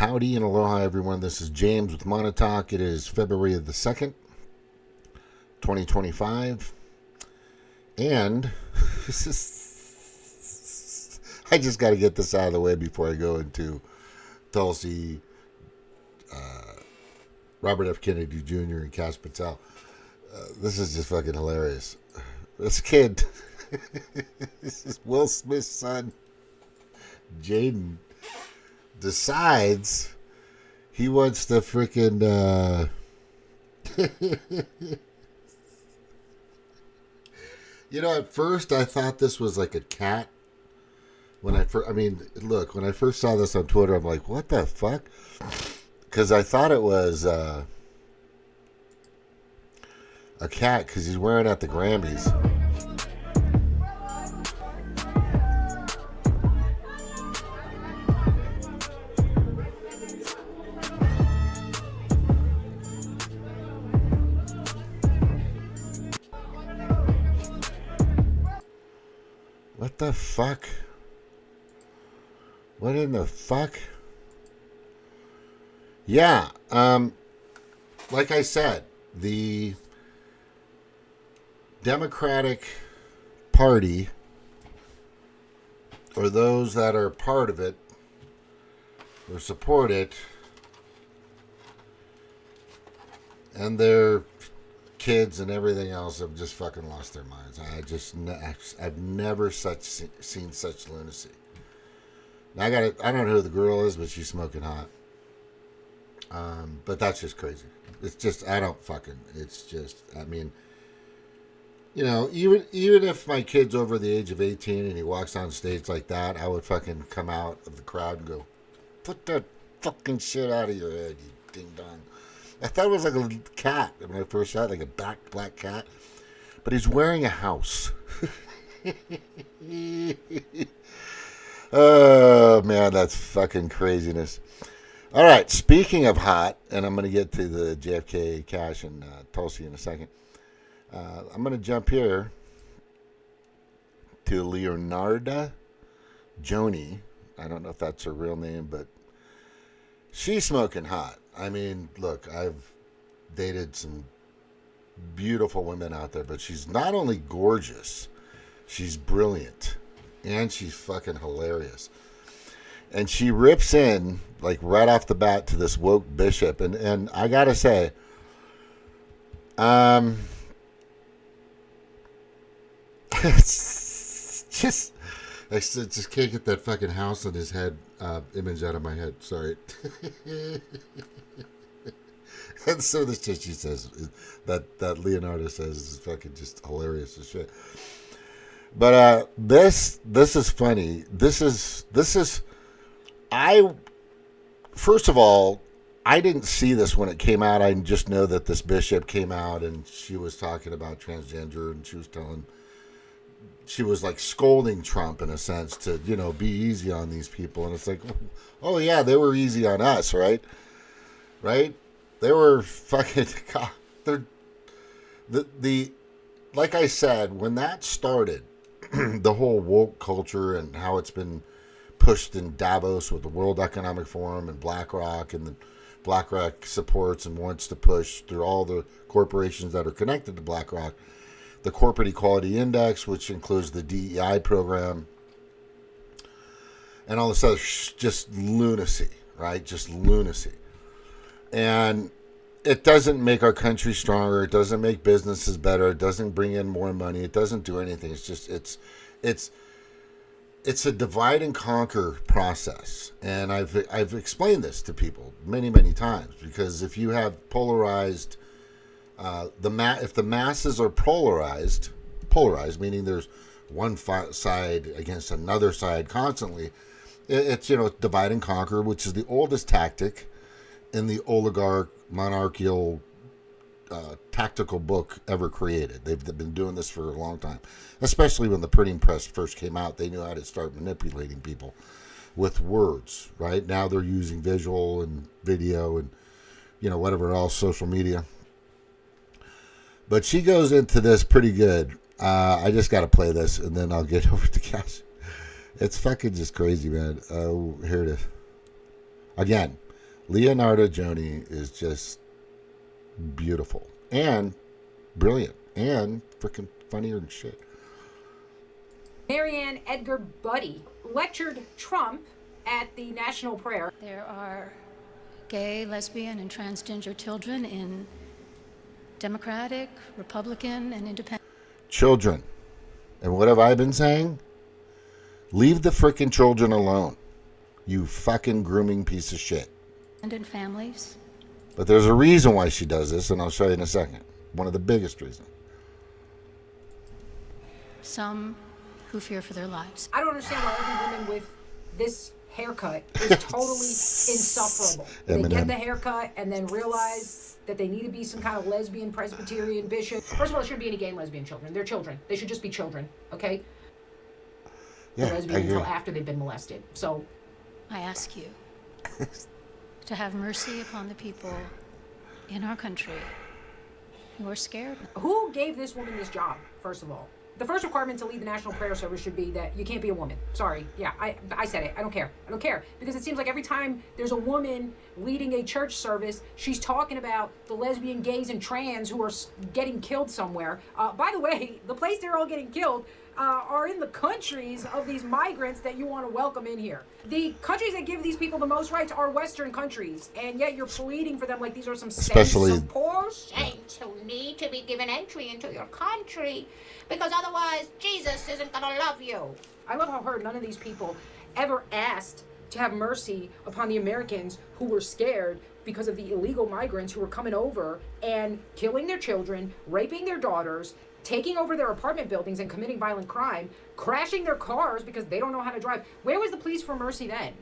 Howdy and aloha, everyone. This is James with Monotalk. It is February the 2nd, 2025. And I just got to get this out of the way before I go into Tulsi, Robert F. Kennedy Jr. and Kash Palel. This is just fucking hilarious. This kid, this is Will Smith's son, Jaden, decides he wants to freaking at first I thought this was like a cat. When I first saw this on Twitter, I'm like, what the fuck? Because I thought it was a cat because he's wearing at the Grammys. What the fuck? What in the fuck? Yeah, like I said, the Democratic Party, or those that are part of it or support it, and their kids and everything else have just fucking lost their minds. I've never seen such lunacy. Now I don't know who the girl is, but she's smoking hot. But that's just crazy. It's just, even if my kid's over the age of 18 and he walks on stage like that, I would fucking come out of the crowd and go, put that fucking shit out of your head, you ding dong. I thought it was like a cat when I first saw it, like a black cat. But he's wearing a house. Oh, man, that's fucking craziness. All right, speaking of hot, and I'm going to get to the JFK, Kash, and Tulsi in a second. I'm going to jump here to Leonarda Joni. I don't know if that's her real name, but she's smoking hot. I mean, look, I've dated some beautiful women out there, but she's not only gorgeous, she's brilliant, and she's fucking hilarious. And she rips in, like, right off the bat to this woke bishop. And I got to say, it's just, I just can't get that fucking house on his head image out of my head. Sorry. And so this shit she says, that Leonardo says is fucking just hilarious as shit. But this is funny. First of all, I didn't see this when it came out. I just know that this bishop came out and she was talking about transgender, and she was like scolding Trump in a sense to, be easy on these people. And it's like, oh yeah, they were easy on us, right? Right? They were fucking, like I said, when that started, the whole woke culture and how it's been pushed in Davos with the World Economic Forum and BlackRock, and the BlackRock supports and wants to push through all the corporations that are connected to BlackRock, the Corporate Equality Index, which includes the DEI program, and all this other just lunacy, right? Just lunacy. And it doesn't make our country stronger. It doesn't make businesses better. It doesn't bring in more money. It doesn't do anything. It's just, it's a divide and conquer process. And I've explained this to people many, many times, because if you have polarized, if the masses are polarized, meaning there's one side against another side constantly, it's divide and conquer, which is the oldest tactic in the monarchical tactical book ever created. They've been doing this for a long time, especially when the printing press first came out. They knew how to start manipulating people with words. Right now they're using visual and video and whatever else, social media. But she goes into this pretty good. I just got to play this and then I'll get over to Kash. It's fucking just crazy, man. Here it is again. Leonardo Joni is just beautiful and brilliant and freaking funnier than shit. Marianne Edgar Buddy lectured Trump at the National Prayer. There are gay, lesbian, and transgender children in Democratic, Republican, and Independent. Children. And what have I been saying? Leave the frickin' children alone. You fucking grooming piece of shit. And families. But there's a reason why she does this, and I'll show you in a second. One of the biggest reasons. Some who fear for their lives. I don't understand why every woman with this haircut is totally insufferable. They get the haircut and then realize that they need to be some kind of lesbian Presbyterian bishop. First of all, there shouldn't be any gay and lesbian children. They're children. They should just be children, okay? Yeah, lesbian until after they've been molested. So I ask you to have mercy upon the people in our country who are scared. Who gave this woman this job, first of all? The first requirement to lead the National Prayer Service should be that you can't be a woman. Sorry. Yeah, I said it. I don't care. I don't care. Because it seems like every time there's a woman leading a church service, she's talking about the lesbian, gays, and trans who are getting killed somewhere. By the way, the place they're all getting killed are in the countries of these migrants that you want to welcome in here. The countries that give these people the most rights are Western countries, and yet you're pleading for them like these are some saints, some poor saints who need to be given entry into your country, because otherwise Jesus isn't going to love you. I love how none of these people ever asked to have mercy upon the Americans who were scared because of the illegal migrants who were coming over and killing their children, raping their daughters, taking over their apartment buildings and committing violent crime, crashing their cars because they don't know how to drive. Where was the pleas for mercy then?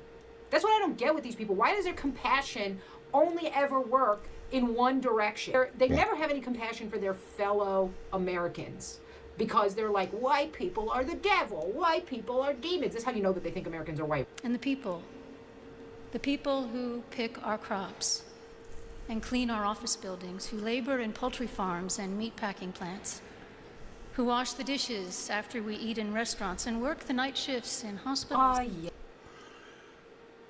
That's what I don't get with these people. Why does their compassion only ever work in one direction? They never have any compassion for their fellow Americans because they're like, white people are the devil. White people are demons. That's how you know that they think Americans are white. And the people who pick our crops and clean our office buildings, who labor in poultry farms and meat packing plants, who wash the dishes after we eat in restaurants and work the night shifts in hospitals. Yeah.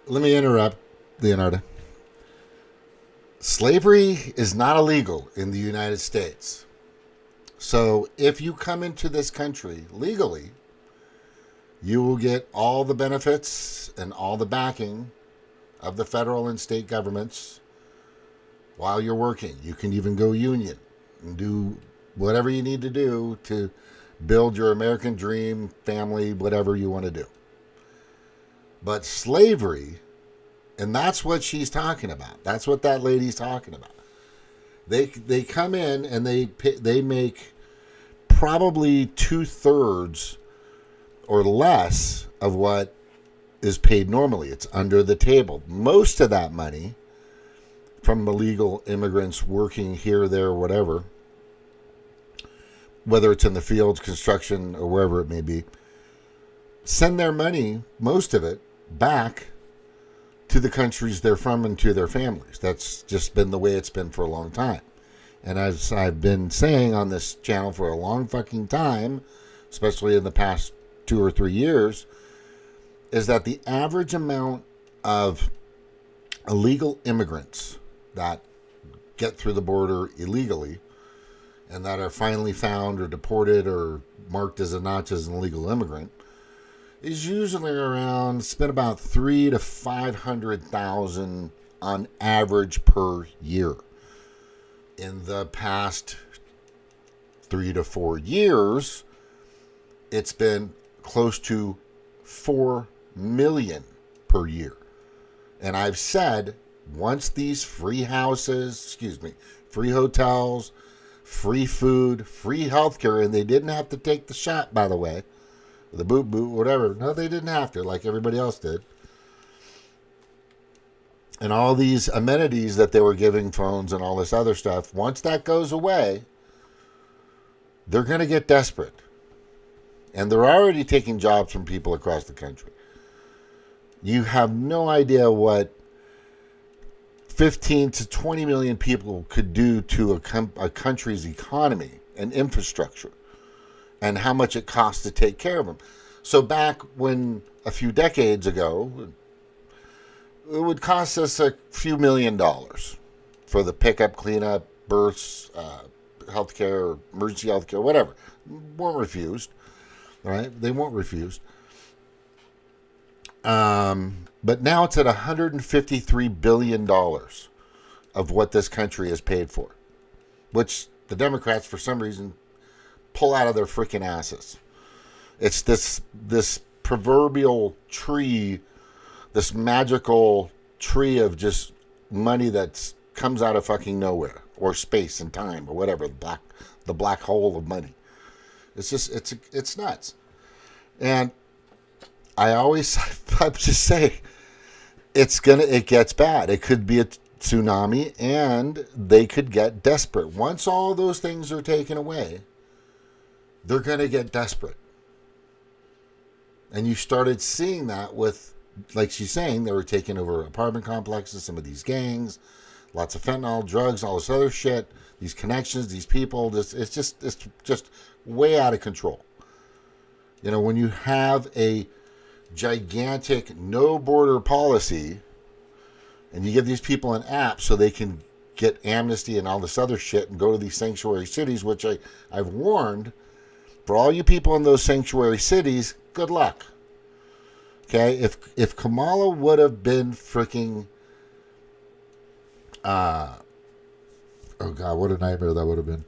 Let me interrupt, Leonardo. Slavery is not illegal in the United States. So if you come into this country legally, you will get all the benefits and all the backing of the federal and state governments while you're working. You can even go union and do whatever you need to do to build your American dream, family, whatever you want to do. But slavery, and that's what she's talking about. That's what that lady's talking about. They come in and they make probably 2/3 or less of what is paid normally. It's under the table. Most of that money from illegal immigrants working here, there, whatever, whether it's in the fields, construction, or wherever it may be, send their money, most of it, back to the countries they're from and to their families. That's just been the way it's been for a long time. And as I've been saying on this channel for a long fucking time, especially in the past 2 or 3 years, is that the average amount of illegal immigrants that get through the border illegally and that are finally found or deported or marked as not as an illegal immigrant is usually around, it's been about 300,000 to 500,000 on average per year. In the past 3 to 4 years, it's been close to 4 million per year. And I've said, once these free houses, free hotels, free food, free healthcare, and they didn't have to take the shot, by the way, the boot, whatever. No, they didn't have to, like everybody else did. And all these amenities that they were giving, phones and all this other stuff, once that goes away, they're going to get desperate. And they're already taking jobs from people across the country. You have no idea what 15 to 20 million people could do to a country's economy and infrastructure, and how much it costs to take care of them. So back when, a few decades ago, would cost us a few $1 million for the pickup, cleanup, births, healthcare, emergency healthcare, whatever. Weren't refused, right? They weren't refused. But now it's at $153 billion of what this country has paid for, which the Democrats, for some reason, pull out of their freaking asses. It's this proverbial tree, this magical tree of just money that comes out of fucking nowhere, or space and time, or whatever, the black hole of money. It's just it's nuts. And I just say it gets bad. It could be a tsunami, and they could get desperate. Once all those things are taken away, they're going to get desperate. And you started seeing that with, like she's saying, they were taking over apartment complexes, some of these gangs, lots of fentanyl, drugs, all this other shit, these connections, these people. It's just way out of control. You know, when you have a gigantic no border policy and you give these people an app so they can get amnesty and all this other shit and go to these sanctuary cities, which I've warned, for all you people in those sanctuary cities, good luck. Okay? If Kamala would have been freaking oh God, what a nightmare that would have been.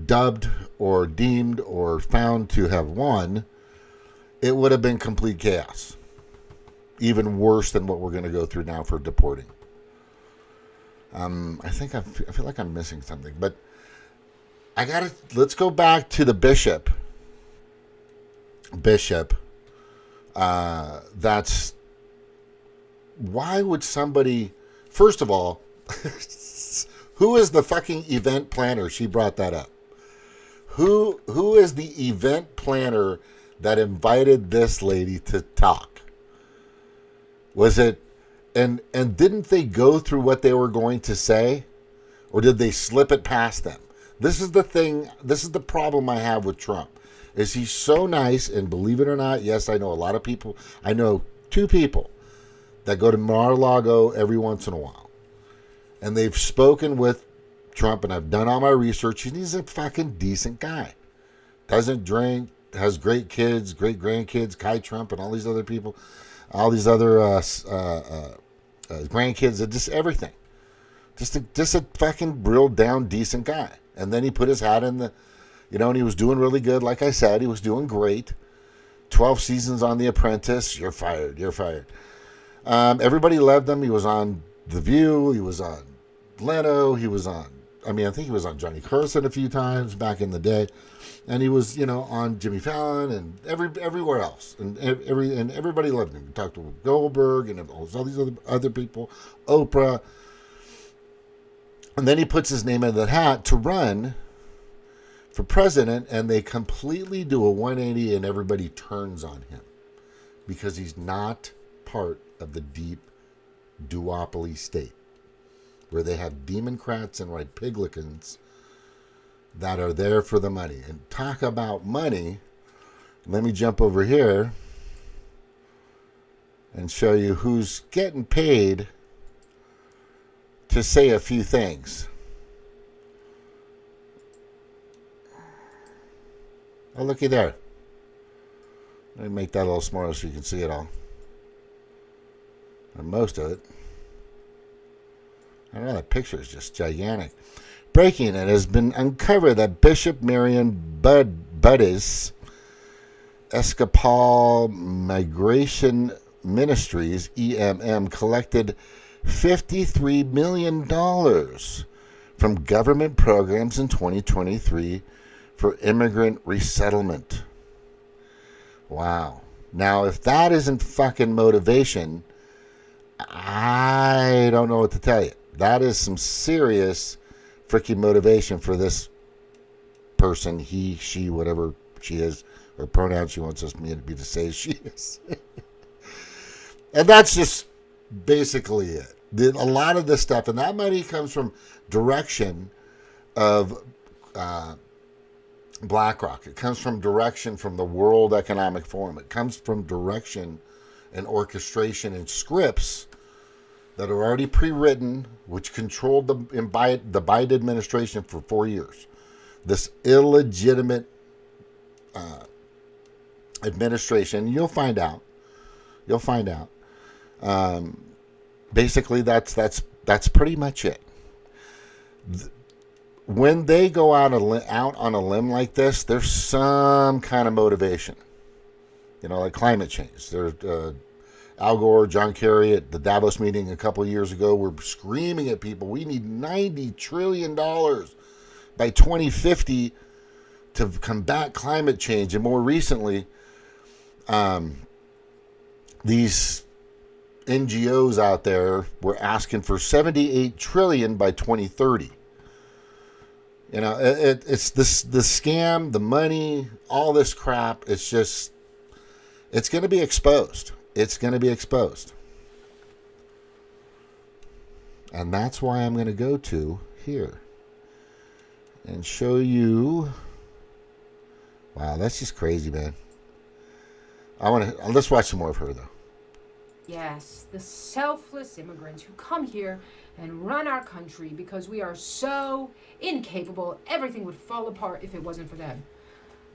Dubbed or deemed or found to have won, it would have been complete chaos. Even worse than what we're going to go through now for deporting. I feel like I'm missing something, but let's go back to the bishop. That's, why would somebody, first of all, who is the fucking event planner? She brought that up. Who is the event planner that invited this lady to talk? Was it, and didn't they go through what they were going to say? Or did they slip it past them? This is the thing, this is the problem I have with Trump. Is he's so nice, and believe it or not, yes, I know a lot of people. I know 2 people that go to Mar-a-Lago every once in a while. And they've spoken with Trump, and I've done all my research, and he's a fucking decent guy. Doesn't drink, has great kids, great grandkids, Kai Trump and all these other people, all these other grandkids, just everything. Just a fucking real down decent guy. And then he put his hat in the, and he was doing really good. Like I said, he was doing great. 12 seasons on The Apprentice. You're fired. Everybody loved him. He was on The View. He was on Leno. He was on, I think he was on Johnny Carson a few times back in the day. And he was, on Jimmy Fallon and everywhere else. And everybody loved him. We talked to Goldberg and all these other people, Oprah. And then he puts his name in that hat to run for president, and they completely do a 180 and everybody turns on him because he's not part of the deep duopoly state where they have Demoncrats and Republicans that are there for the money. And talk about money. Let me jump over here and show you who's getting paid to say a few things. Oh, looky there. Let me make that a little smaller so you can see it all. And most of it. I don't know, that picture is just gigantic. Breaking, it has been uncovered that Bishop Marion Buddhist Episcopal Migration Ministries, EMM, collected $53 million from government programs in 2023 for immigrant resettlement. Wow. Now, if that isn't fucking motivation, I don't know what to tell you. That is some serious freaking motivation for this person, he, she, whatever she is, or pronoun she wants me to say she is. And that's just basically it. A lot of this stuff, and that money comes from direction of BlackRock. It comes from direction from the World Economic Forum. It comes from direction and orchestration and scripts that are already pre-written, which controlled the Biden administration for 4 years. This illegitimate administration. You'll find out. You'll find out. Basically, that's pretty much it. When they go out on a limb like this, there's some kind of motivation. You know, like climate change. There's Al Gore, John Kerry at the Davos meeting a couple of years ago were screaming at people, we need $90 trillion by 2050 to combat climate change. And more recently, these NGOs out there were asking for $78 trillion by 2030. You know, it's the scam, the money, all this crap. It's just, it's going to be exposed. It's going to be exposed. And that's why I'm going to go to here and show you. Wow, that's just crazy, man. Let's watch some more of her, though. Yes, the selfless immigrants who come here and run our country because we are so incapable, everything would fall apart if it wasn't for them.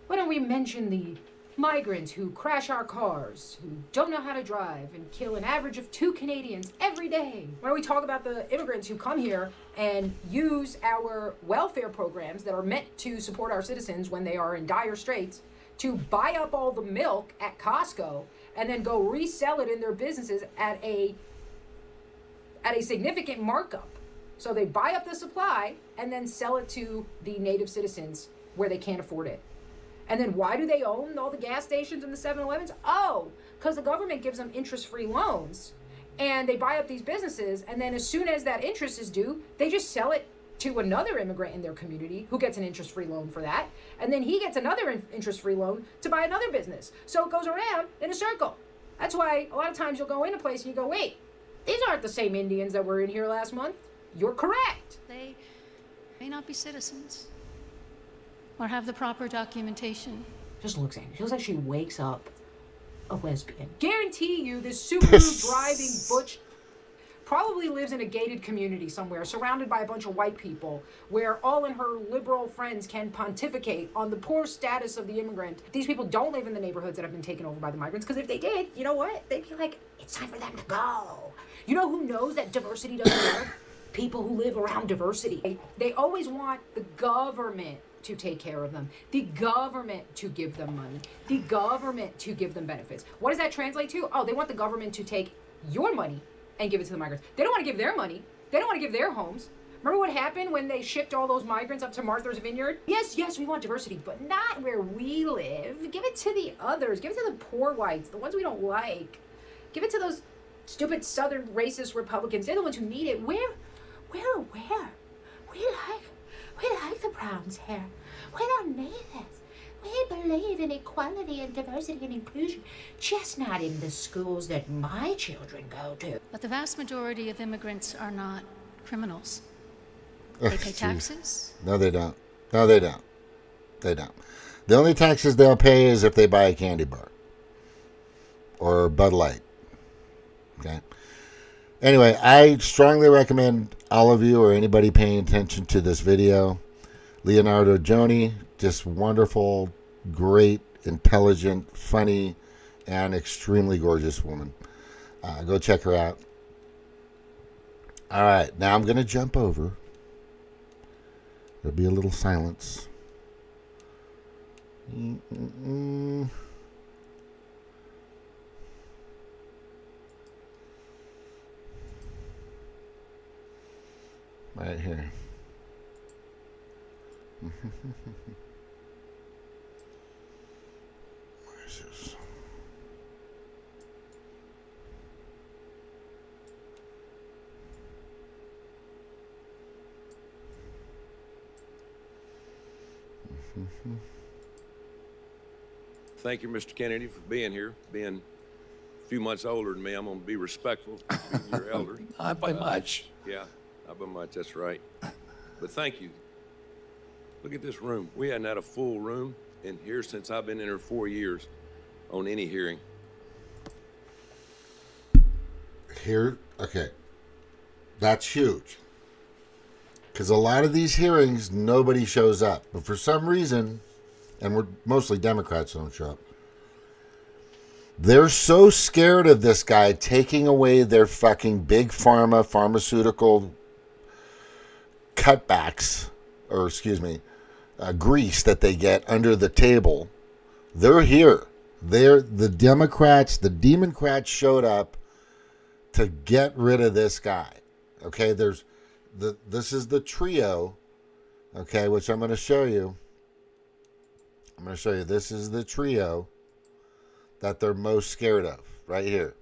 Why don't we mention the migrants who crash our cars, who don't know how to drive, and kill an average of 2 Canadians every day? Why don't we talk about the immigrants who come here and use our welfare programs that are meant to support our citizens when they are in dire straits to buy up all the milk at Costco and then go resell it in their businesses at a significant markup. So they buy up the supply and then sell it to the native citizens where they can't afford it. And then why do they own all the gas stations and the 7-Elevens? Oh, because the government gives them interest-free loans. And they buy up these businesses, and then as soon as that interest is due, they just sell it to another immigrant in their community who gets an interest-free loan for that. And then he gets another interest-free loan to buy another business. So it goes around in a circle. That's why a lot of times you'll go in a place and you go, wait, these aren't the same Indians that were in here last month. You're correct. They may not be citizens or have the proper documentation. Just looks at her. She looks like she wakes up a lesbian. Guarantee you this Subaru driving butch probably lives in a gated community somewhere surrounded by a bunch of white people where all in her liberal friends can pontificate on the poor status of the immigrant. These people don't live in the neighborhoods that have been taken over by the migrants, because if they did, you know what? They'd be like, it's time for them to go. You know who knows that diversity doesn't work? People who live around diversity. They always want the government to take care of them, the government to give them money, the government to give them benefits. What does that translate to? Oh, they want the government to take your money and give it to the migrants. They don't want to give their money. They don't want to give their homes. Remember what happened when they shipped all those migrants up to Martha's Vineyard? Yes, we want diversity, but not where we live. Give it to the others. Give it to the poor whites, the ones we don't like. Give it to those stupid southern racist Republicans. They're the ones who need it. Where? We like the browns here. We don't need this. We believe in equality and diversity and inclusion, just not in the schools that my children go to. But the vast majority of immigrants are not criminals. They pay taxes. No, they don't. They don't. The only taxes they'll pay is if they buy a candy bar or Bud Light. Okay. Anyway, I strongly recommend all of you or anybody paying attention to this video. Leonardo Joni, just wonderful, great, intelligent, funny, and extremely gorgeous woman. Go check her out. All right, now I'm going to jump over. There'll be a little silence. Right here. Where is this? Thank you, Mr. Kennedy, for being here. Being a few months older than me, I'm going to be respectful to your elder. Not by much. Yeah, not by much, that's right. But thank you. Look at this room. We hadn't had a full room in here since I've been in here 4 years on any hearing. Here, okay. That's huge. Because a lot of these hearings, nobody shows up. But for some reason, and we're mostly Democrats don't show up, they're so scared of this guy taking away their fucking big pharma, pharmaceutical cutbacks, or excuse me, grease that they get under the table. They're here. The Democrats showed up to get rid of this guy. Okay, this is the trio, okay, which I'm going to show you. This is the trio that they're most scared of, right here.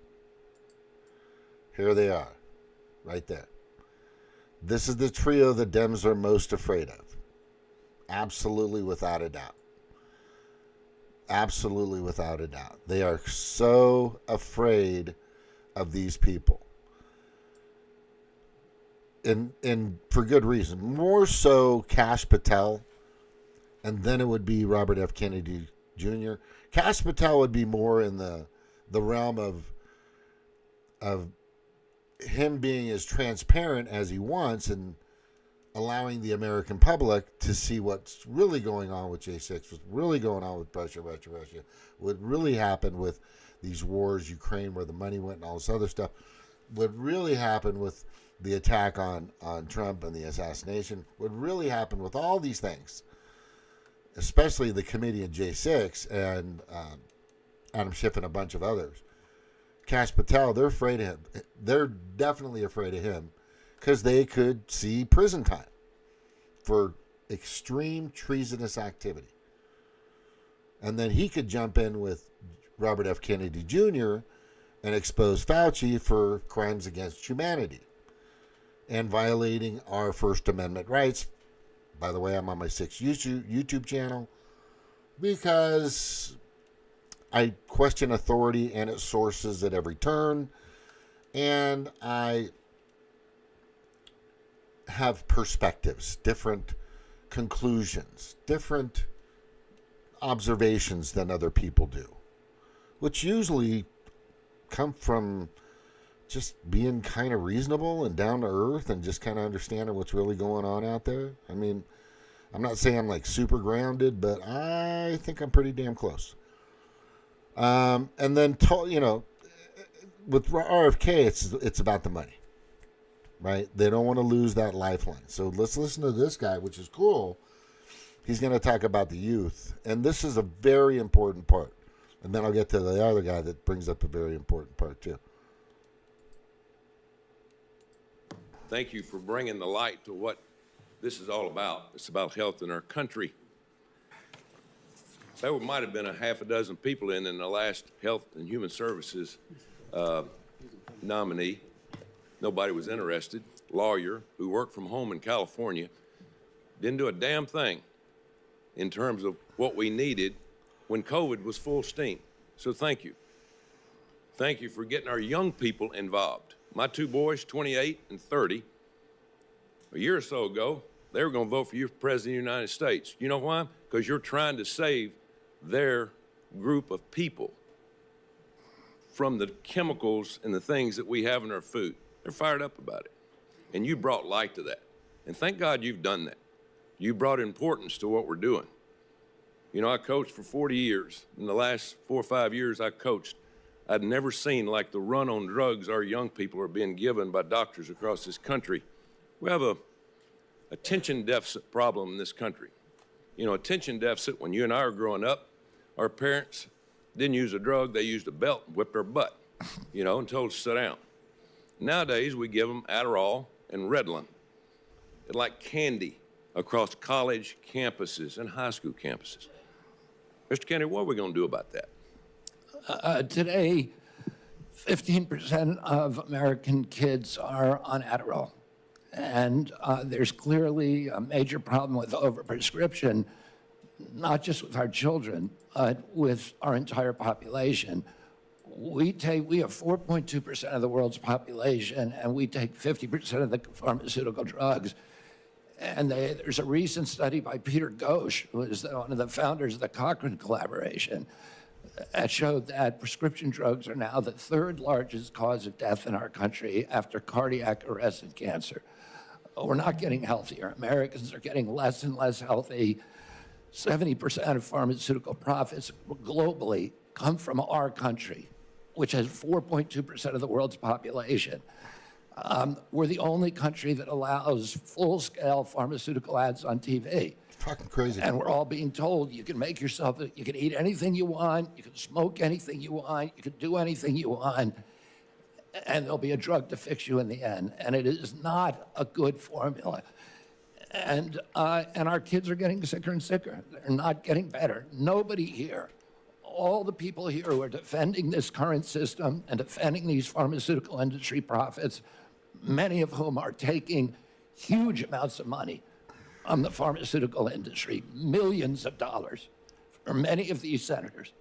Here they are, right there. This is the trio the Dems are most afraid of. Absolutely, without a doubt. Absolutely, without a doubt. They are so afraid of these people. And for good reason. More so Kash Patel, and then it would be Robert F. Kennedy Jr. Kash Patel would be more in the realm of him being as transparent as he wants and allowing the American public to see what's really going on with J6, what's really going on with Russia, what really happened with these wars, Ukraine, where the money went and all this other stuff, what really happened with the attack on Trump and the assassination, what really happened with all these things, especially the committee in J6 and Adam Schiff and a bunch of others. Kash Patel, they're afraid of him. They're definitely afraid of him because they could see prison time for extreme treasonous activity. And then he could jump in with Robert F. Kennedy Jr. and expose Fauci for crimes against humanity and violating our First Amendment rights. By the way, I'm on my 6th YouTube channel because I question authority and its sources at every turn, and I have perspectives, different conclusions, different observations than other people do, which usually come from just being kind of reasonable and down to earth and just kind of understanding what's really going on out there. I mean, I'm not saying I'm like super grounded, but I think I'm pretty damn close. And then, with RFK, it's about the money, right? They don't want to lose that lifeline. So let's listen to this guy, which is cool. He's going to talk about the youth. And this is a very important part. And then I'll get to the other guy that brings up a very important part, too. Thank you for bringing the light to what this is all about. It's about health in our country. There might have been a half a dozen people in the last Health and Human Services nominee. Nobody was interested. Lawyer who worked from home in California. Didn't do a damn thing in terms of what we needed when COVID was full steam. So thank you. Thank you for getting our young people involved. My two boys, 28 and 30, a year or so ago, they were going to vote for you for President of the United States. You know why? Because you're trying to save their group of people from the chemicals and the things that we have in our food. They're fired up about it. And you brought light to that. And thank God you've done that. You brought importance to what we're doing. You know, I coached for 40 years. In the last 4 or 5 years I coached, I'd never seen like the run on drugs our young people are being given by doctors across this country. We have a attention deficit problem in this country. You know, attention deficit, when you and I were growing up, our parents didn't use a drug, they used a belt and whipped our butt, you know, and told us to sit down. Nowadays, we give them Adderall and Ritalin. It's like candy across college campuses and high school campuses. Mr. Kennedy, what are we going to do about that? Today, 15% of American kids are on Adderall. And there's clearly a major problem with overprescription, not just with our children, but with our entire population. We have 4.2% of the world's population, and we take 50% of the pharmaceutical drugs. And there's a recent study by Peter Ghosh, who is one of the founders of the Cochrane collaboration, that showed that prescription drugs are now the third largest cause of death in our country after cardiac arrest and cancer. We're not getting healthier. Americans are getting less and less healthy. 70% of pharmaceutical profits globally come from our country, which has 4.2% of the world's population. We're the only country that allows full-scale pharmaceutical ads on TV. Fucking crazy. And we're all being told you can make yourself, you can eat anything you want, you can smoke anything you want, you can do anything you want, and there'll be a drug to fix you in the end. And it is not a good formula. And our kids are getting sicker and sicker. They're not getting better. Nobody here, all the people here who are defending this current system and defending these pharmaceutical industry profits, many of whom are taking huge amounts of money on the pharmaceutical industry, millions of dollars for many of these senators.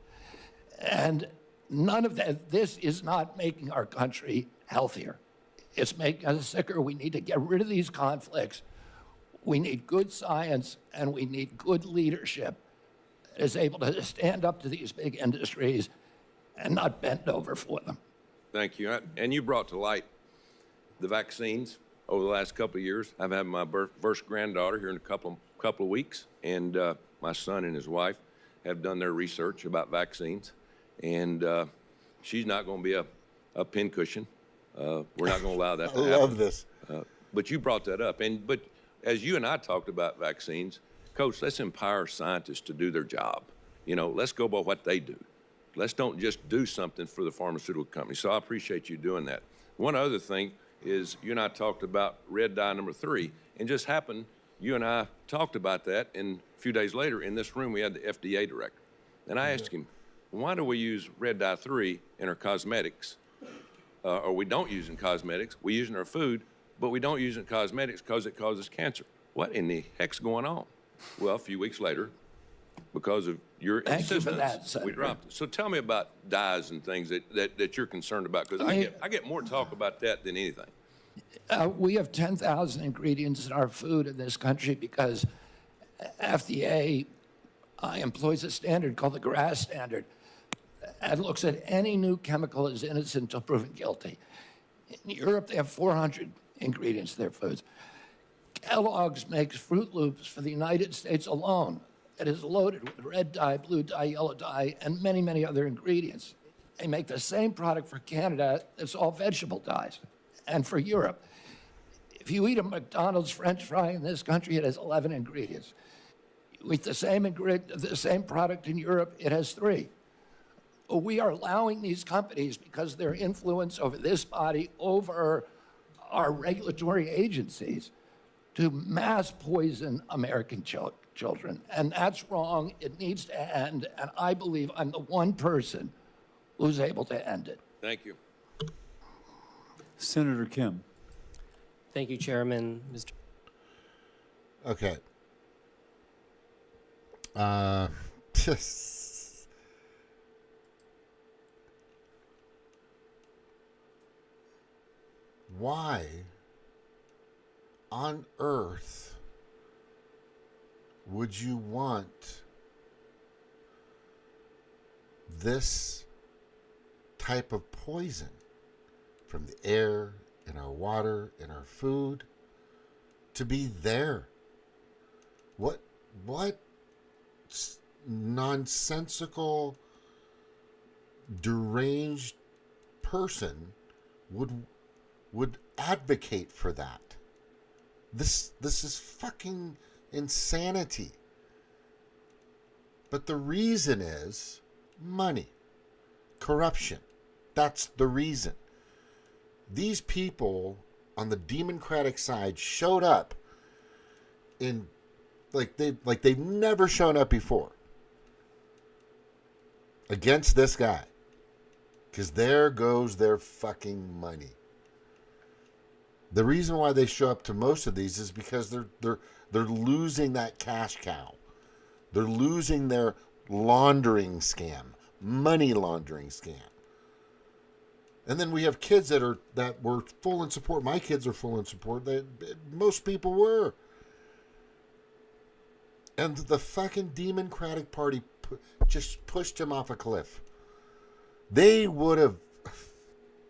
And none of that, this is not making our country healthier. It's making us sicker. We need to get rid of these conflicts. We need good science, and we need good leadership that is able to stand up to these big industries and not bend over for them. Thank you. And you brought to light the vaccines over the last couple of years. I've had my first granddaughter here in a couple of weeks, and my son and his wife have done their research about vaccines, and she's not going to be a pincushion. We're not going to allow that to happen. I love this. But you brought that up, but as you and I talked about vaccines, Coach, let's empower scientists to do their job. You know, let's go by what they do. Let's don't just do something for the pharmaceutical company. So I appreciate you doing that. One other thing is you and I talked about red dye number 3, and just happened, you and I talked about that, and a few days later in this room we had the FDA director. And I asked him, why do we use red dye 3 in our cosmetics? Or we don't use in cosmetics, we use in our food, but we don't use it in cosmetics because it causes cancer. What in the heck's going on? Well, a few weeks later, because of your insistence, we dropped it. So tell me about dyes and things that you're concerned about, because I get more talk about that than anything. We have 10,000 ingredients in our food in this country because FDA employs a standard called the GRAS standard and looks at any new chemical as innocent until proven guilty. In Europe, they have 400 ingredients in their foods. Kellogg's makes Fruit Loops for the United States alone. It is loaded with red dye, blue dye, yellow dye, and many, many other ingredients. They make the same product for Canada that's all vegetable dyes, and for Europe. If you eat a McDonald's French fry in this country, it has 11 ingredients. You eat the same product in Europe, it has 3. We are allowing these companies, because their influence over this body, over our regulatory agencies, to mass poison American children. And that's wrong. It needs to end. And I believe I'm the one person who's able to end it. Thank you. Senator Kim. Thank you, Chairman. Mr. Okay. Why on earth would you want this type of poison from the air, in our water, in our food, to be there? What nonsensical, deranged person would advocate for that? This is fucking insanity. But the reason is money, corruption. That's the reason. These people on the Democratic side showed up in like they've never shown up before against this guy, because there goes their fucking money. The reason why they show up to most of these is because they're losing that cash cow. They're losing their laundering scam, money laundering scam. And then we have kids that were full in support. My kids are full in support. Most people were. And the fucking Democratic Party just pushed him off a cliff. They would have.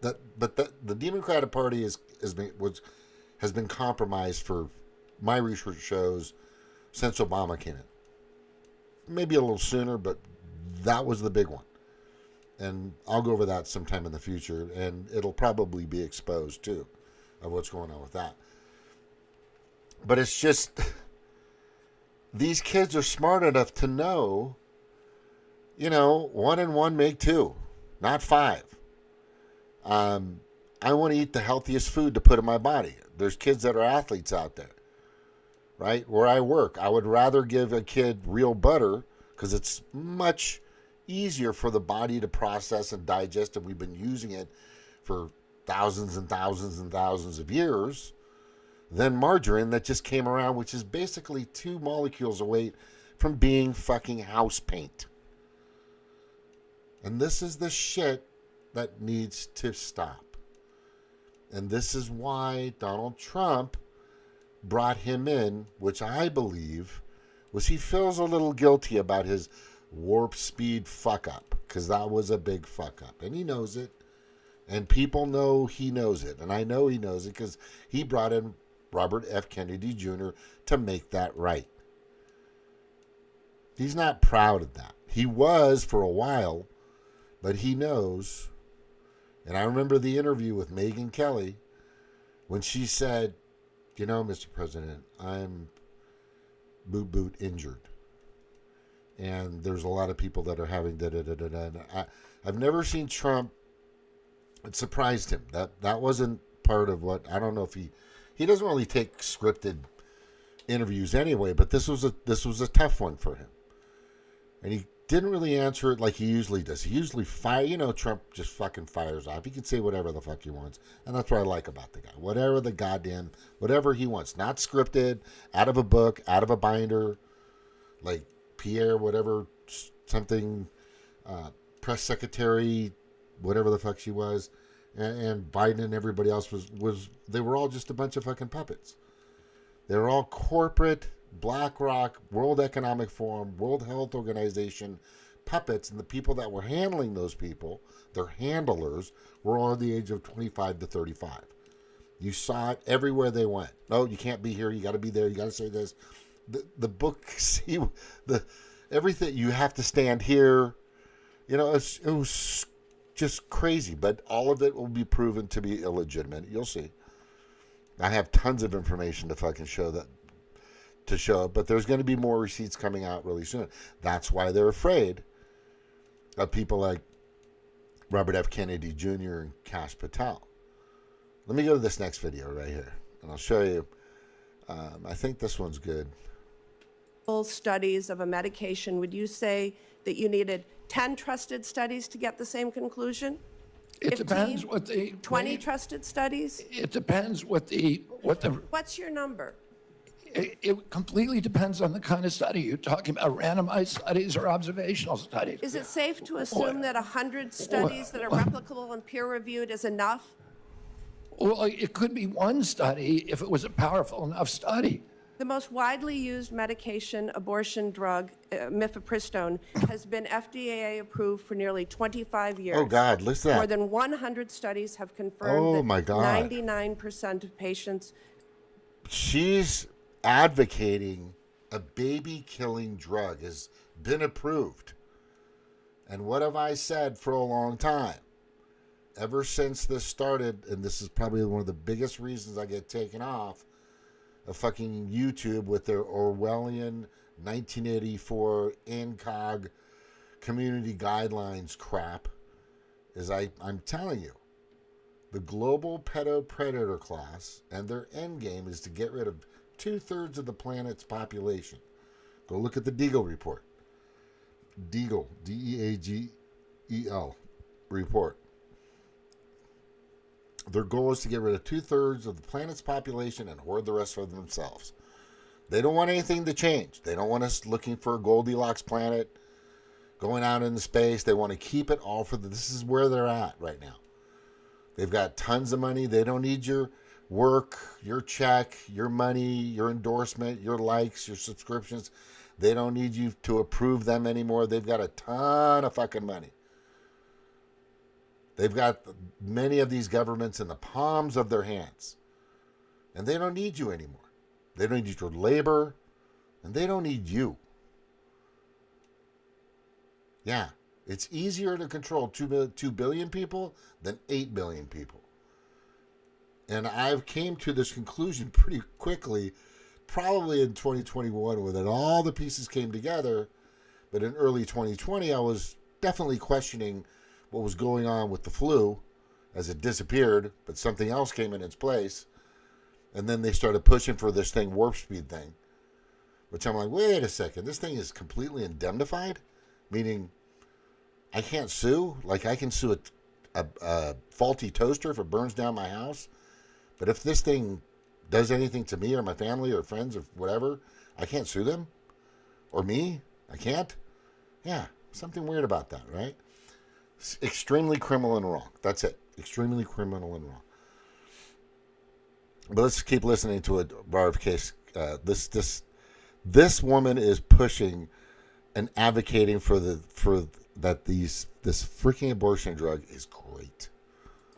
The Democratic Party has been compromised for my research shows since Obama came in. Maybe a little sooner, but that was the big one. And I'll go over that sometime in the future, and it'll probably be exposed too of what's going on with that. But it's just, these kids are smart enough to know, 1 and 1 make 2, not 5. I want to eat the healthiest food to put in my body. There's kids that are athletes out there, right? Where I work, I would rather give a kid real butter because it's much easier for the body to process and digest, and we've been using it for thousands and thousands and thousands of years, than margarine that just came around, which is basically 2 molecules away from being fucking house paint. And this is the shit that needs to stop. And this is why Donald Trump brought him in, which I believe was he feels a little guilty about his warp speed fuck up, because that was a big fuck up. And he knows it. And people know he knows it. And I know he knows it because he brought in Robert F. Kennedy Jr. to make that right. He's not proud of that. He was for a while, but he knows. And I remember the interview with Megyn Kelly when she said, Mr. President, I'm boot injured. And there's a lot of people that are having da-da-da-da-da. I've never seen Trump. It surprised him. That wasn't part of what, I don't know if he doesn't really take scripted interviews anyway, but this was a tough one for him. And he didn't really answer it like he usually does. He usually Trump just fucking fires off. He can say whatever the fuck he wants. And that's what I like about the guy. Whatever he wants. Not scripted, out of a book, out of a binder, like Pierre, whatever, something, press secretary, whatever the fuck she was, and Biden and everybody else was they were all just a bunch of fucking puppets. They were all corporate, BlackRock, World Economic Forum, World Health Organization puppets, and the people that were handling those people, their handlers, were all the age of 25 to 35. You saw it everywhere they went. No, you can't be here. You got to be there. You got to say this. The book, everything, you have to stand here. It was just crazy, but all of it will be proven to be illegitimate. You'll see. I have tons of information to fucking show that, but there's going to be more receipts coming out really soon. That's why they're afraid of people like Robert F. Kennedy Jr. and Kash Patel. Let me go to this next video right here, and I'll show you. I think this one's good. Studies of a medication, would you say that you needed 10 trusted studies to get the same conclusion? It 15, depends what the 20 trusted studies? It depends what the. What's your number? It completely depends on the kind of study you're talking about. Randomized studies or observational studies. Is it safe to assume that 100 studies that are replicable and peer-reviewed is enough? Well, it could be one study if it was a powerful enough study. The most widely used medication, abortion drug, mifepristone, has been FDA approved for nearly 25 years. Oh, God, listen to that. More than 100 studies have confirmed that my God. 99% of patients. She's advocating a baby-killing drug has been approved. And what have I said for a long time? Ever since this started, and this is probably one of the biggest reasons I get taken off of fucking YouTube with their Orwellian 1984 ANCOG community guidelines crap, is I'm telling you, the global pedo-predator class and their end game is to get rid of 2/3 of the planet's population. Go look at the Deagle report. Deagle, Deagel report. Their goal is to get rid of 2/3 of the planet's population and hoard the rest for themselves. They don't want anything to change. They don't want us looking for a Goldilocks planet, going out into space. They want to keep it all for this is where they're at right now. They've got tons of money. They don't need your work, your check, your money, your endorsement, your likes, your subscriptions. They don't need you to approve them anymore. They've got a ton of fucking money. They've got many of these governments in the palms of their hands. And they don't need you anymore. They don't need your labor. And they don't need you. Yeah. It's easier to control 2 billion people than 8 billion people. And I've came to this conclusion pretty quickly, probably in 2021 when all the pieces came together. But in early 2020, I was definitely questioning what was going on with the flu as it disappeared, but something else came in its place. And then they started pushing for this thing, warp speed thing, which I'm like, wait a second, this thing is completely indemnified? Meaning I can't sue? Like I can sue a faulty toaster if it burns down my house? But if this thing does anything to me or my family or friends or whatever, I can't sue them? Or me? I can't? Yeah, something weird about that, right? It's extremely criminal and wrong. That's it. Extremely criminal and wrong. But let's keep listening to it. RFK, this woman is pushing and advocating for this freaking abortion drug is great.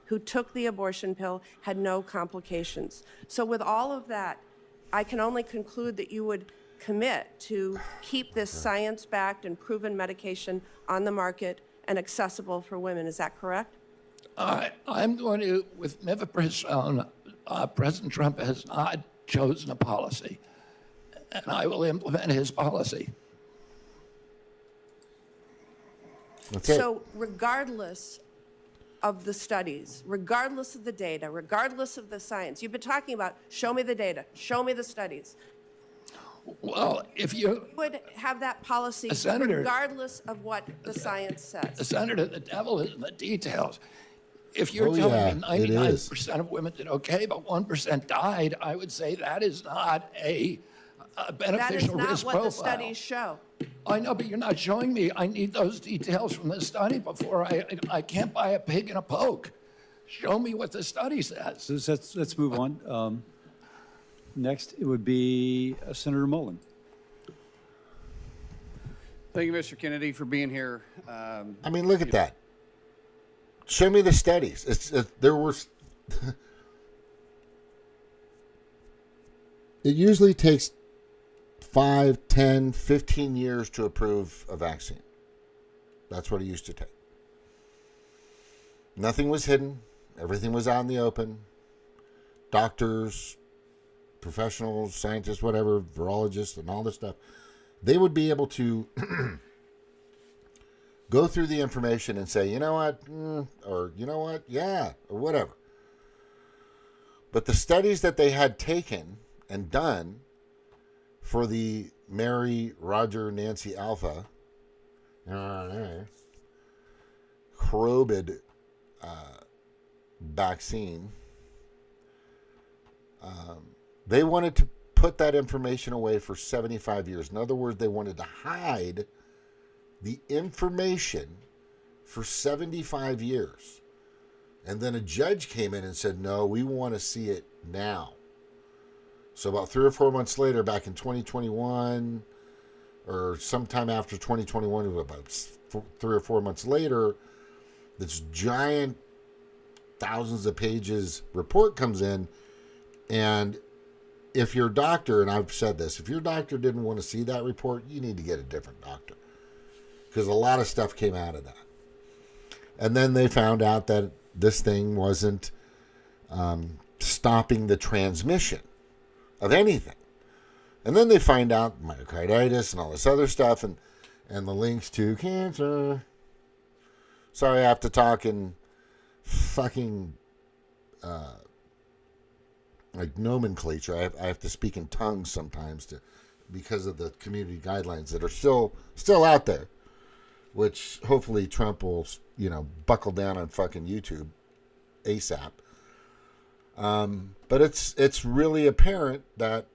Who took the abortion pill had no complications. So with all of that, I can only conclude that you would commit to keep this science-backed and proven medication on the market and accessible for women. Is that correct? I'm going to, with mifepristone, President Trump has not chosen a policy, and I will implement his policy. That's it. So regardless of the studies, regardless of the data, regardless of the science, you've been talking about, show me the data, show me the studies. Well, if you Would have that policy Senator, regardless of what the science says. Senator, the devil is in the details. If you're telling me 99% of women did okay, but 1% died, I would say that is not a beneficial risk profile. That is not what the studies show. I know, but you're not showing me. I need those details from the study before I can't buy a pig in a poke. Show me what the study says. So let's move on. Next, it would be Senator Mullen. Thank you, Mr. Kennedy, for being here. I mean, look at that. Show me the studies. There were. It usually takes 5, 10, 15 years to approve a vaccine. That's what it used to take. Nothing was hidden. Everything was out in the open. Doctors, professionals, scientists, whatever, virologists, and all this stuff, they would be able to go through the information and say, you know what, or you know what, yeah, or whatever. But the studies that they had taken and done for the Mary, Roger, Nancy Alpha, Corobid vaccine, they wanted to put that information away for 75 years. In other words, they wanted to hide the information for 75 years. And then a judge came in and said, no, we want to see it now. So about 3 or 4 months later, back in 2021, or sometime after 2021, about 3 or 4 months later, this giant thousands of pages report comes in. And if your doctor, and I've said this, if your doctor didn't want to see that report, you need to get a different doctor. Because a lot of stuff came out of that. And then they found out that this thing wasn't stopping the transmission of anything. And then they find out myocarditis and all this other stuff and the links to cancer. Sorry, I have to talk in fucking like nomenclature. I have to speak in tongues sometimes because of the community guidelines that are still out there, which hopefully Trump will, buckle down on fucking YouTube ASAP. But it's really apparent that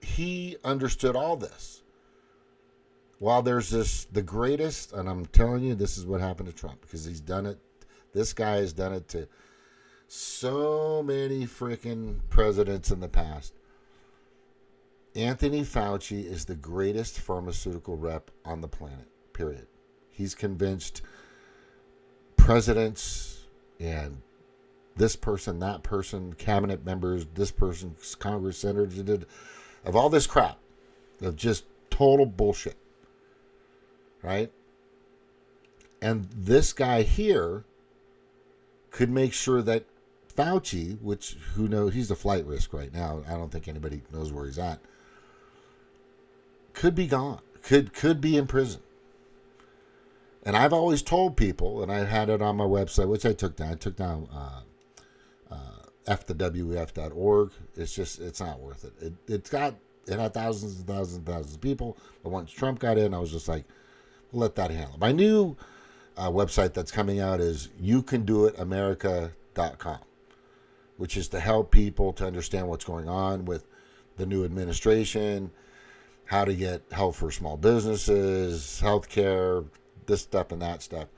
he understood all this. While there's the greatest, and I'm telling you, this is what happened to Trump, because he's done it. This guy has done it to so many freaking presidents in the past. Anthony Fauci is the greatest pharmaceutical rep on the planet, period. He's convinced presidents and this person, that person, cabinet members, this person, Congress, senators, of all this crap, of just total bullshit, right? And this guy here could make sure that Fauci, which who knows, he's a flight risk right now. I don't think anybody knows where he's at. Could be gone. Could be in prison. And I've always told people, and I had it on my website, which I took down. I took down FTheWF.org. It's not worth it. It had thousands and thousands and thousands of people. But once Trump got in, I was just like, we'll let that handle. My new website that's coming out is youcandoitamerica.com, which is to help people to understand what's going on with the new administration, how to get help for small businesses, healthcare, this stuff and that stuff,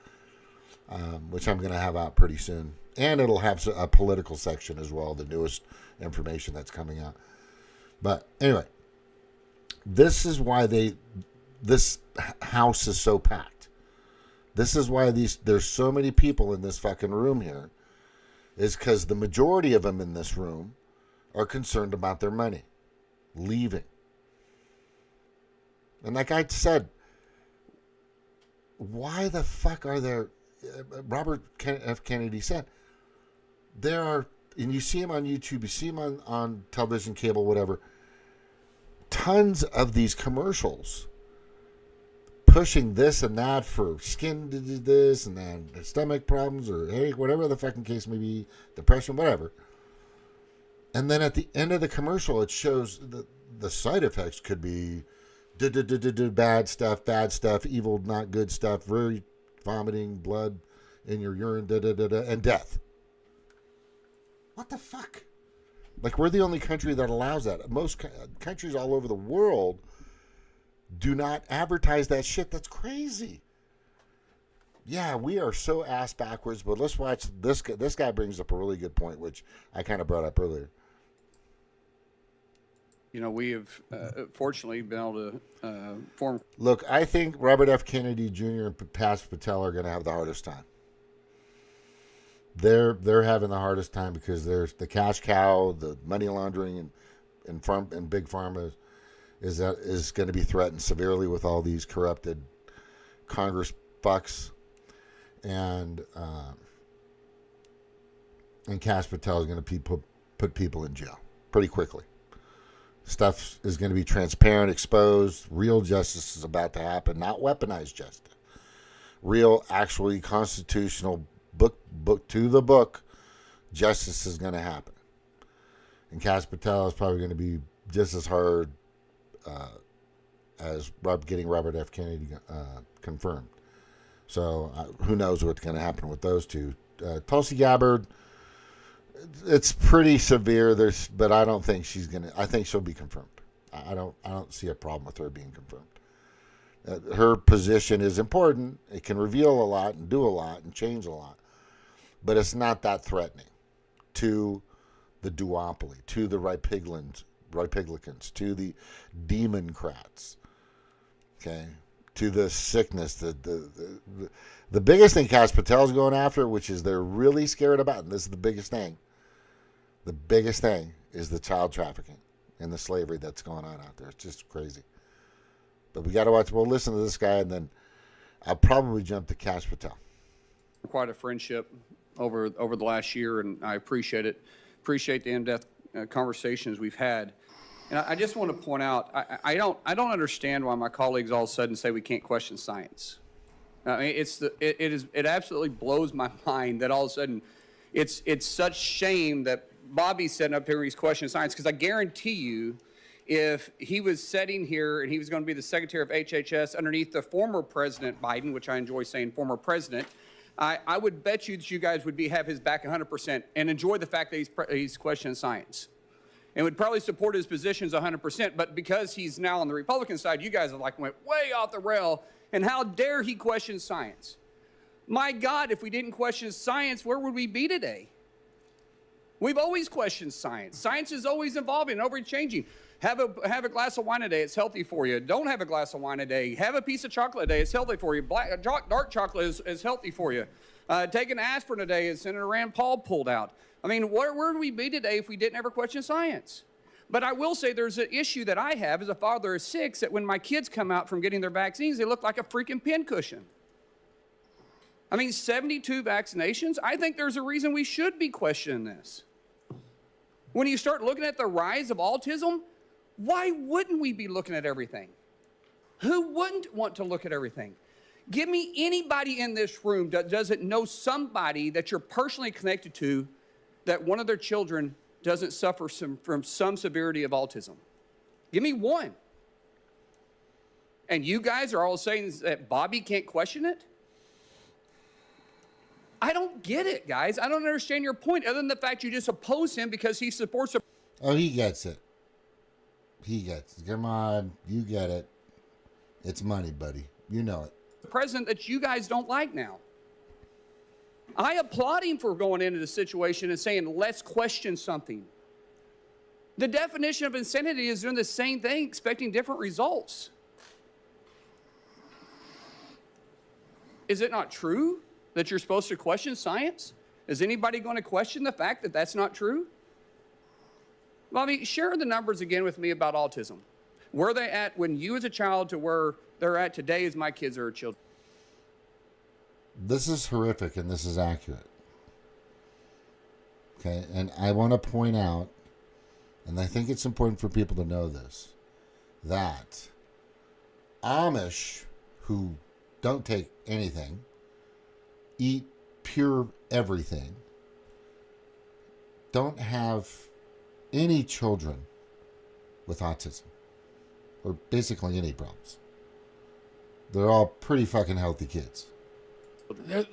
which I'm going to have out pretty soon. And it'll have a political section as well, the newest information that's coming out. But anyway, this is why this house is so packed. This is why there's so many people in this fucking room here, is because the majority of them in this room are concerned about their money leaving. And like I said, why the fuck are there, Robert F. Kennedy said, there are, and you see him on YouTube, you see him on television, cable, whatever, tons of these commercials pushing this and that for skin this and then stomach problems or headache, whatever the fucking case may be, depression, whatever. And then at the end of the commercial, it shows the side effects could be bad stuff, evil, not good stuff, very vomiting, blood in your urine, and death. What the fuck? Like, we're the only country that allows that. Most countries all over the world do not advertise that shit. That's crazy. Yeah, we are so ass backwards, but let's watch this. This guy brings up a really good point, which I kind of brought up earlier. You know, we have fortunately been able to form. Look, I think Robert F. Kennedy Jr. and Kash Patel are going to have the hardest time. They're having the hardest time because there's the cash cow, the money laundering, and big pharma is going to be threatened severely with all these corrupted Congress fucks, and Kash Patel is going to put people in jail pretty quickly. Stuff is going to be transparent, exposed. Real justice is about to happen, not weaponized justice. Real, actually constitutional book to the book justice is going to happen. And Kash Patel is probably going to be just as hard as getting Robert F. Kennedy confirmed. So who knows what's going to happen with those two. Tulsi Gabbard, it's pretty severe. But I don't think she's going to. I think she'll be confirmed. I don't see a problem with her being confirmed. Her position is important. It can reveal a lot and do a lot and change a lot. But it's not that threatening to the duopoly, to the Rhipiglians, to the Demoncrats, okay, to the sickness. The biggest thing Kash Patel is going after, which is they're really scared about, and this is the biggest thing. The biggest thing is the child trafficking and the slavery that's going on out there. It's just crazy. But we got to watch. We'll listen to this guy, and then I'll probably jump to Kash Patel. Quite a friendship over the last year, and I appreciate it. Appreciate the in-depth conversations we've had. And I just want to point out, I don't understand why my colleagues all of a sudden say we can't question science. I mean, it absolutely blows my mind that all of a sudden it's such shame that Bobby's sitting up here and he's questioning science, because I guarantee you, if he was sitting here and he was going to be the Secretary of HHS underneath the former President Biden, which I enjoy saying former president, I would bet you that you guys would have his back 100% and enjoy the fact that he's questioning science. And would probably support his positions 100%, but because he's now on the Republican side, you guys have went way off the rail, and how dare he question science? My God, if we didn't question science, where would we be today? We've always questioned science. Science is always evolving and always changing. Have a glass of wine a day, it's healthy for you. Don't have a glass of wine a day. Have a piece of chocolate a day, it's healthy for you. Dark chocolate is healthy for you. Take an aspirin a day, as Senator Rand Paul pulled out. I mean, where would we be today if we didn't ever question science? But I will say there's an issue that I have as a father of 6, that when my kids come out from getting their vaccines, they look like a freaking pincushion. I mean, 72 vaccinations? I think there's a reason we should be questioning this. When you start looking at the rise of autism, why wouldn't we be looking at everything? Who wouldn't want to look at everything? Give me anybody in this room that doesn't know somebody that you're personally connected to that one of their children doesn't suffer from some severity of autism. Give me one. And you guys are all saying that Bobby can't question it? I don't get it, guys. I don't understand your point, other than the fact you just oppose him because he supports a... Oh, he gets it. He gets it. Come on, you get it. It's money, buddy. You know it. president that you guys don't like now. I applaud him for going into the situation and saying, let's question something. The definition of insanity is doing the same thing, expecting different results. Is it not true that you're supposed to question science? Is anybody going to question the fact that that's not true? Bobby, share the numbers again with me about autism. Where they at when you as a child to where they're at today as my kids are children? This is horrific and this is accurate. Okay, and I want to point out, and I think it's important for people to know this, that Amish who don't take anything, eat pure everything, don't have any children with autism or basically any problems. They're all pretty fucking healthy kids.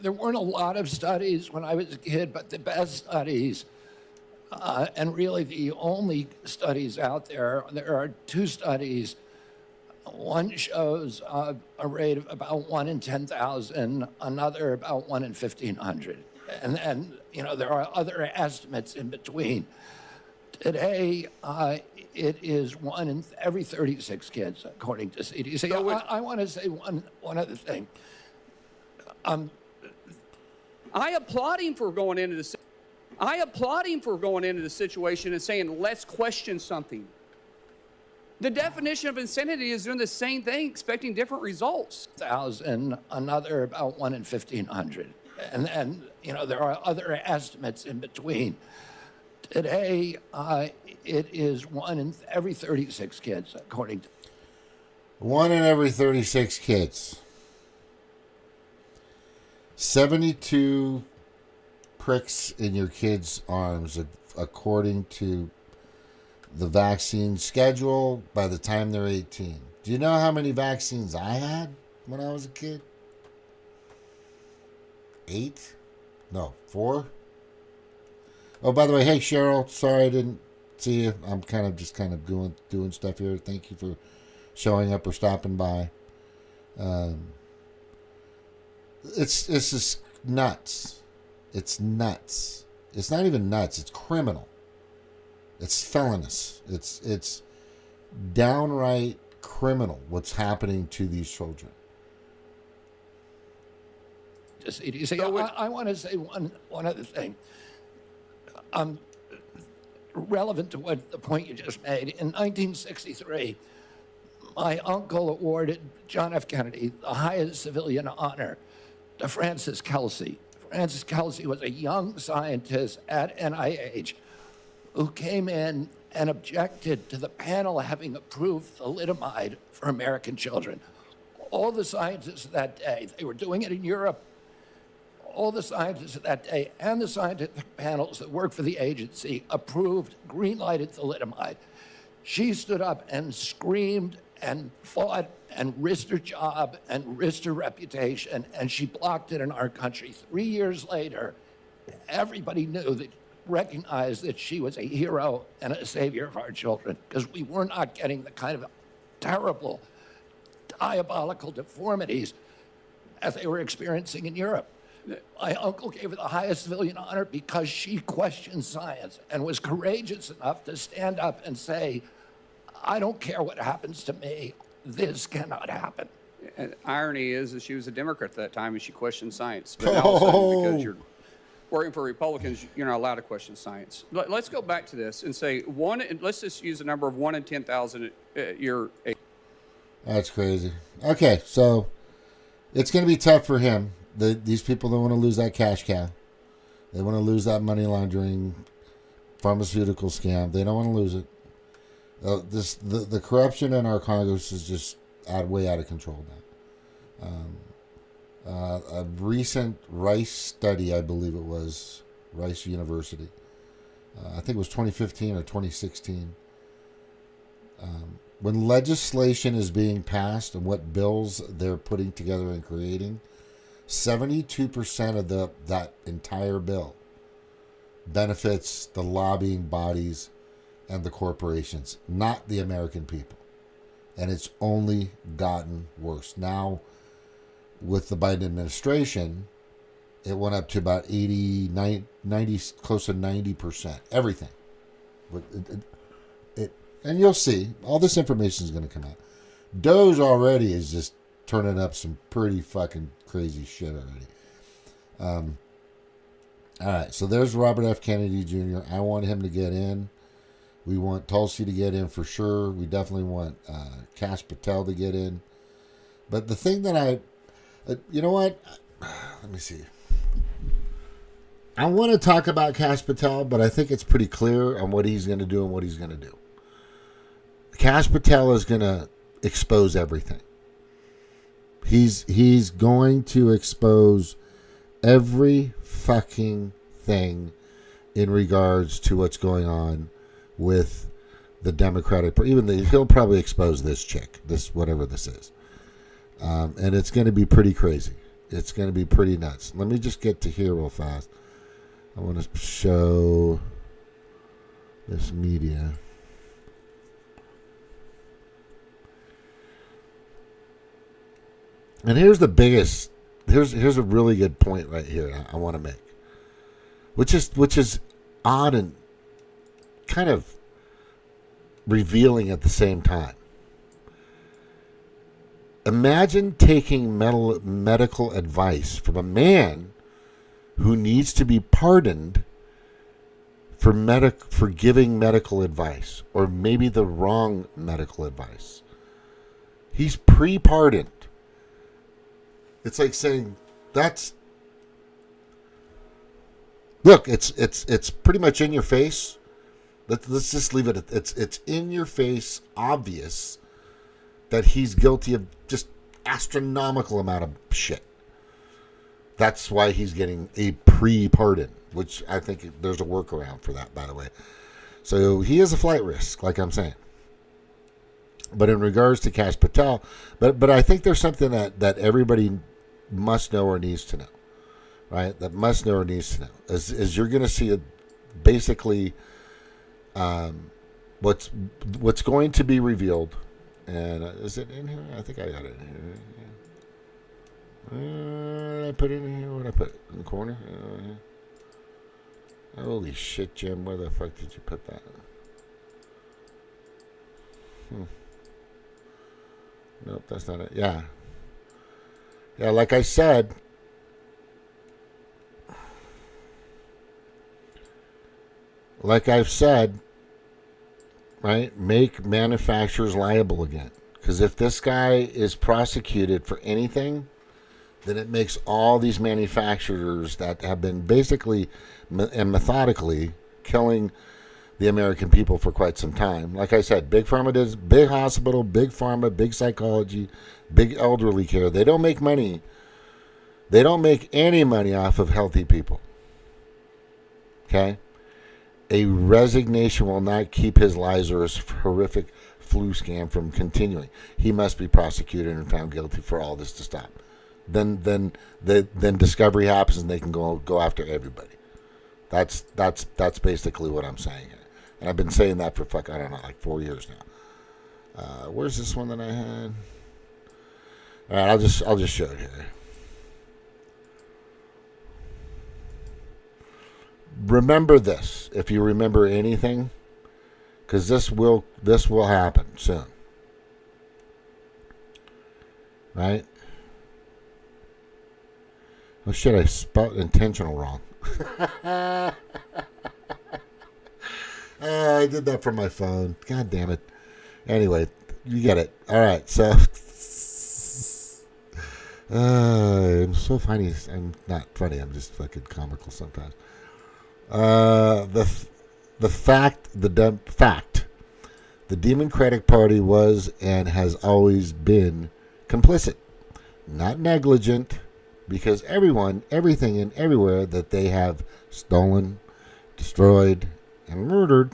There weren't a lot of studies when I was a kid, but the best studies, and really the only studies out there are two studies. One shows a rate of about 1 in 10,000, another about 1 in 1,500. And you know, there are other estimates in between. Today, it is 1 in every 36 kids, according to CDC. So I want to say one other thing. I applaud him for going into the situation and saying, let's question something. The definition of insanity is doing the same thing, expecting different results. 1,000, another about 1 in 1,500. And you know, there are other estimates in between. Today, it is 1 in every 36 kids, according to... 1 in every 36 kids. 72 pricks in your kids' arms, according to the vaccine schedule by the time they're 18. Do you know how many vaccines I had when I was a kid? 8? No, 4? Oh, by the way, hey Cheryl, sorry I didn't see you. I'm kind of doing stuff here. Thank you for showing up or stopping by. It's just nuts. It's nuts. It's not even nuts. It's criminal. It's felonious. It's downright criminal what's happening to these children. I want to say one other thing. Relevant to the point you just made. In 1963, my uncle awarded John F. Kennedy the highest civilian honor to Francis Kelsey. Francis Kelsey was a young scientist at NIH who came in and objected to the panel having approved thalidomide for American children. All the scientists that day, they were doing it in Europe, all the scientists that day and the scientific panels that work for the agency approved, green-lighted thalidomide. She stood up and screamed and fought and risked her job and risked her reputation, and she blocked it in our country. 3 years later, everybody recognized that she was a hero and a savior of our children, because we were not getting the kind of terrible, diabolical deformities as they were experiencing in Europe. My uncle gave her the highest civilian honor because she questioned science and was courageous enough to stand up and say, I don't care what happens to me. This cannot happen. And irony is that she was a Democrat at that time and she questioned science. But now all of a sudden, because you're working for Republicans, you're not allowed to question science. Let's go back to this and say let's just use a number of 1 in 10,000 you're a. That's crazy. Okay, so it's going to be tough for him. These people don't want to lose that cash cow. They want to lose that money laundering pharmaceutical scam. They don't want to lose it. The corruption in our Congress is just way out of control now. A recent Rice study, I believe it was, Rice University, I think it was 2015 or 2016, when legislation is being passed and what bills they're putting together and creating, 72% of that entire bill benefits the lobbying bodies and the corporations, not the American people. And it's only gotten worse. Now, with the Biden administration, it went up to about 80, 90, close to 90%. Everything. And you'll see, all this information is going to come out. Doge already is just turning up some pretty fucking crazy shit already. All right, so there's Robert F. Kennedy Jr. I want him to get in. We want Tulsi to get in for sure. We definitely want Kash Patel to get in. But the thing that you know what? Let me see. I want to talk about Kash Patel, but I think it's pretty clear on what he's going to do and what he's going to do. Kash Patel is going to expose everything. He's going to expose every fucking thing in regards to what's going on with the Democratic Party. He'll probably expose this chick, whatever this is. And it's going to be pretty crazy. It's going to be pretty nuts. Let me just get to here real fast. I want to show this media. And here's a really good point right here I want to make, which is odd and kind of revealing at the same time. Imagine taking medical advice from a man who needs to be pardoned for giving medical advice, or maybe the wrong medical advice. He's pre-pardoned. It's like saying look, it's pretty much in your face. Let's just leave it at it's in your face, obvious that he's guilty of just astronomical amount of shit. That's why he's getting a pre-pardon, which I think there's a workaround for that, by the way. So he is a flight risk, like I'm saying. But in regards to Kash Patel, but I think there's something that everybody must know or needs to know, right? That must know or needs to know is you're going to see basically what's going to be revealed. And is it in here? I think I got it in here. Did I put it in here? What did I put? In the corner? Holy shit, Jim. Where the fuck did you put that? Nope, that's not it. Yeah. Yeah, like I said, right, make manufacturers liable again. Because if this guy is prosecuted for anything, then it makes all these manufacturers that have been basically and methodically killing the American people for quite some time. Like I said, Big Pharma does big hospital, big pharma, big psychology, big elderly care. They don't make money. They don't make any money off of healthy people. Okay? A resignation will not keep his Lazarus horrific flu scam from continuing. He must be prosecuted and found guilty for all this to stop. Then discovery happens and they can go after everybody. That's basically what I'm saying here. And I've been saying that for I don't know, like 4 years now. Where's this one that I had? All right, I'll just show it here. remember this, if you remember anything, because this will happen soon. Right? Oh shit, I spelled intentional wrong. I did that from my phone. God damn it. Anyway, you get it. All right, so I'm so funny. I'm not funny. I'm just fucking comical sometimes. The fact, the Democratic Party was and has always been complicit, not negligent, because everyone, everything, and everywhere that they have stolen, destroyed, and murdered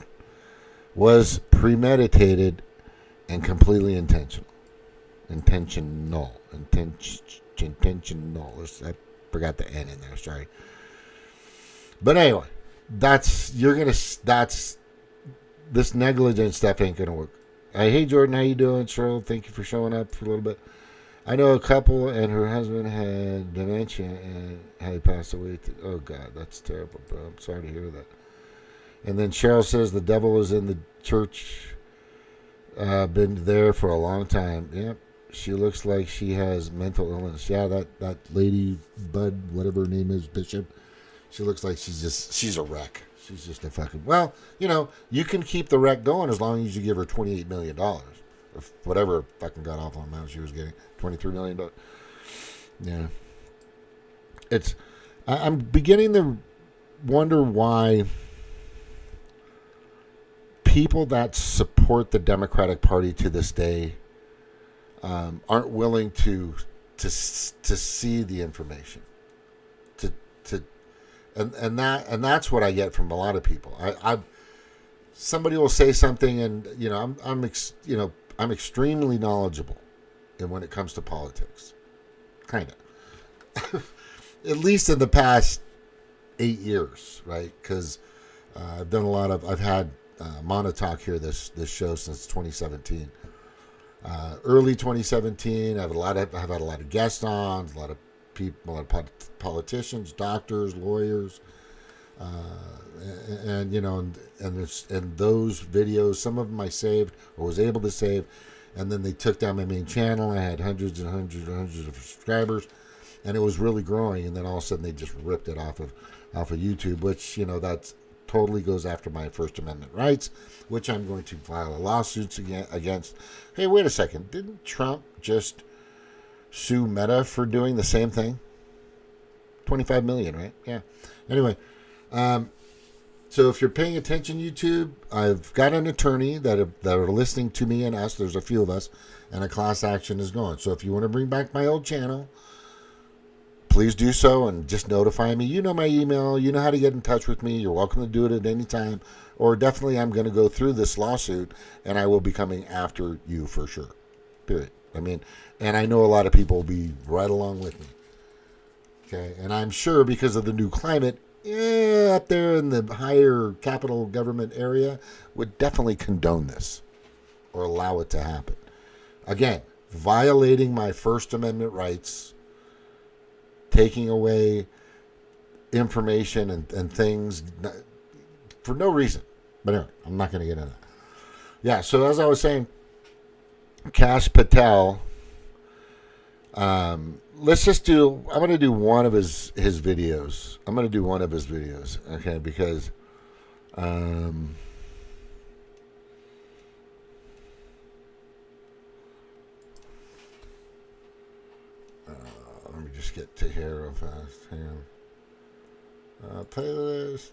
was premeditated and completely intentional. Intentional. I forgot the N in there. Sorry. But anyway, this negligent stuff ain't gonna work. Hey Jordan, how you doing? Cheryl, thank you for showing up for a little bit. I know a couple and her husband had dementia and had passed away. Oh God, that's terrible, bro. I'm sorry to hear that. And then Cheryl says the devil is in the church. Been there for a long time. Yep. She looks like she has mental illness. Yeah, that lady, Bud, whatever her name is, Bishop. She looks like she's a wreck. She's just a fucking, well, you can keep the wreck going as long as you give her $28 million. Or whatever fucking god awful amount she was getting. $23 million. Yeah. I'm beginning to wonder why people that support the Democratic Party to this day aren't willing to see the information, and that's what I get from a lot of people. Somebody will say something, and I'm extremely knowledgeable, and when it comes to politics, kind of, at least in the past 8 years, right? Because I've had Monotalk here this show since 2017. Early 2017, I've had a lot of guests on, a lot of people, a lot of politicians, doctors, lawyers, and those videos, some of them I saved or was able to save, and then they took down my main channel. I had hundreds and hundreds and hundreds of subscribers, and it was really growing. And then all of a sudden, they just ripped it off of YouTube, which that's totally goes after my First Amendment rights, which I'm going to file a lawsuit against. Hey, wait a second. Didn't Trump just sue Meta for doing the same thing? $25 million, right? Yeah. Anyway, so if you're paying attention, YouTube, I've got an attorney that are listening to me and us. There's a few of us, and a class action is going. So if you want to bring back my old channel, please do so and just notify me. You know my email. You know how to get in touch with me. You're welcome to do it at any time. Or definitely I'm going to go through this lawsuit, and I will be coming after you for sure. Period. And I know a lot of people will be right along with me. Okay, and I'm sure because of the new climate, up there in the higher capital government area, would definitely condone this or allow it to happen. Again, violating my First Amendment rights, taking away information and things for no reason. But anyway, I'm not going to get into that. Yeah, so as I was saying, Kash Patel, I'm going to do one of his videos. Okay, because let me just get to here real fast. Hang on. Playlist.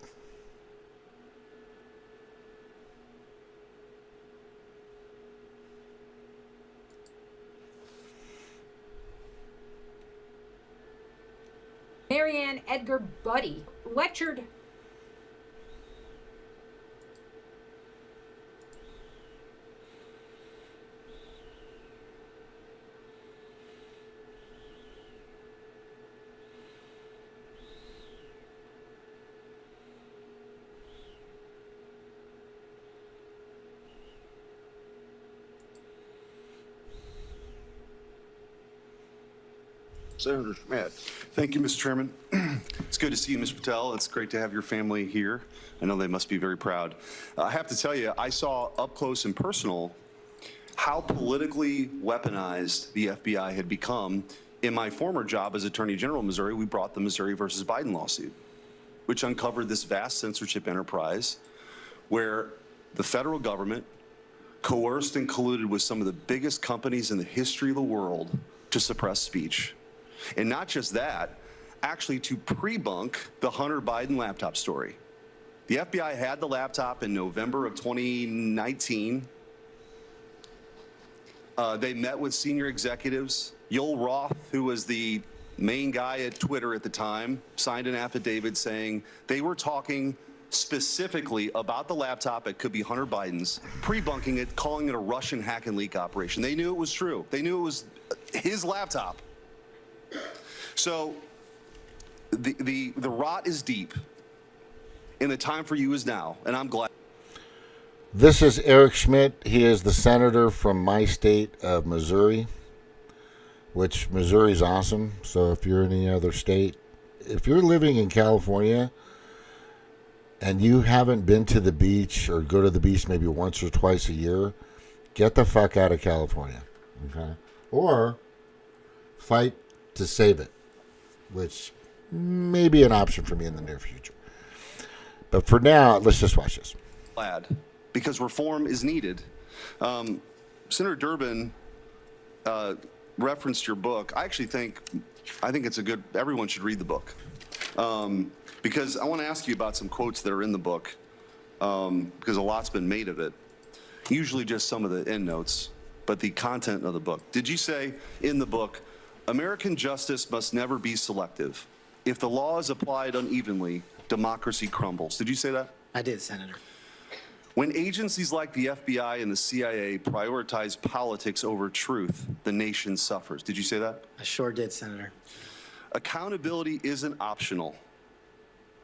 Marianne Edgar Buddy lectured Senator Schmidt. Thank you, Mr. Chairman. It's good to see you, Mr. Patel. It's great to have your family here. I know they must be very proud. I have to tell you, I saw up close and personal how politically weaponized the FBI had become. In my former job as Attorney General of Missouri, we brought the Missouri versus Biden lawsuit, which uncovered this vast censorship enterprise where the federal government coerced and colluded with some of the biggest companies in the history of the world to suppress speech. And not just that, actually to pre-bunk the Hunter Biden laptop story. The FBI had the laptop in November of 2019. They met with senior executives. Yoel Roth, who was the main guy at Twitter at the time, signed an affidavit saying they were talking specifically about the laptop. It could be Hunter Biden's, pre-bunking it, calling it a Russian hack and leak operation. They knew it was true. They knew it was his laptop. So the rot is deep, and the time for you is now, and I'm glad. This is Eric Schmidt. He is the senator from my state of Missouri, which Missouri's awesome. So if you're in any other state, if you're living in California and you haven't been to the beach or go to the beach maybe once or twice a year, get the fuck out of California, okay? Or fight to save it, which may be an option for me in the near future. But for now, let's just watch this. Glad, because reform is needed. Senator Durbin referenced your book. I think it's a good, everyone should read the book. Because I want to ask you about some quotes that are in the book, because a lot's been made of it. Usually just some of the endnotes, but the content of the book. Did you say in the book, American justice must never be selective. If the law is applied unevenly, democracy crumbles. Did you say that? I did, Senator. When agencies like the FBI and the CIA prioritize politics over truth, the nation suffers. Did you say that? I sure did, Senator. Accountability isn't optional.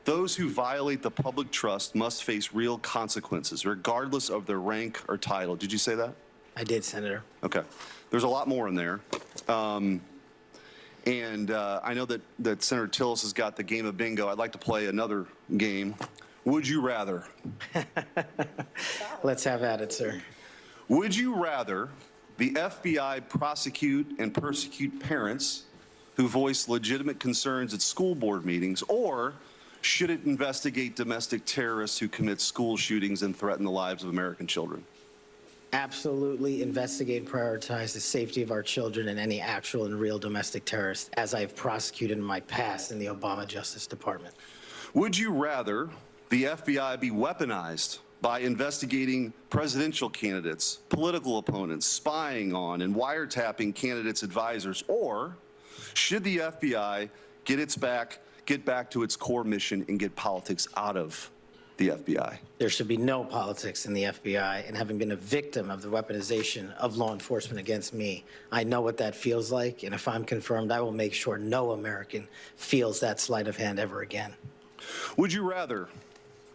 Those who violate the public trust must face real consequences, regardless of their rank or title. Did you say that? I did, Senator. Okay. There's a lot more in there. I know that Senator Tillis has got the game of bingo. I'd like to play another game. Would you rather? Let's have at it, sir. Would you rather the FBI prosecute and persecute parents who voice legitimate concerns at school board meetings, or should it investigate domestic terrorists who commit school shootings and threaten the lives of American children? Absolutely investigate and prioritize the safety of our children and any actual and real domestic terrorists, as I've prosecuted in my past in the Obama Justice Department. Would you rather the FBI be weaponized by investigating presidential candidates, political opponents, spying on and wiretapping candidates' advisors, or should the FBI get back to its core mission and get politics out of the FBI? There should be no politics in the FBI, and having been a victim of the weaponization of law enforcement against me, I know what that feels like, and if I'm confirmed, I will make sure no American feels that sleight of hand ever again. Would you rather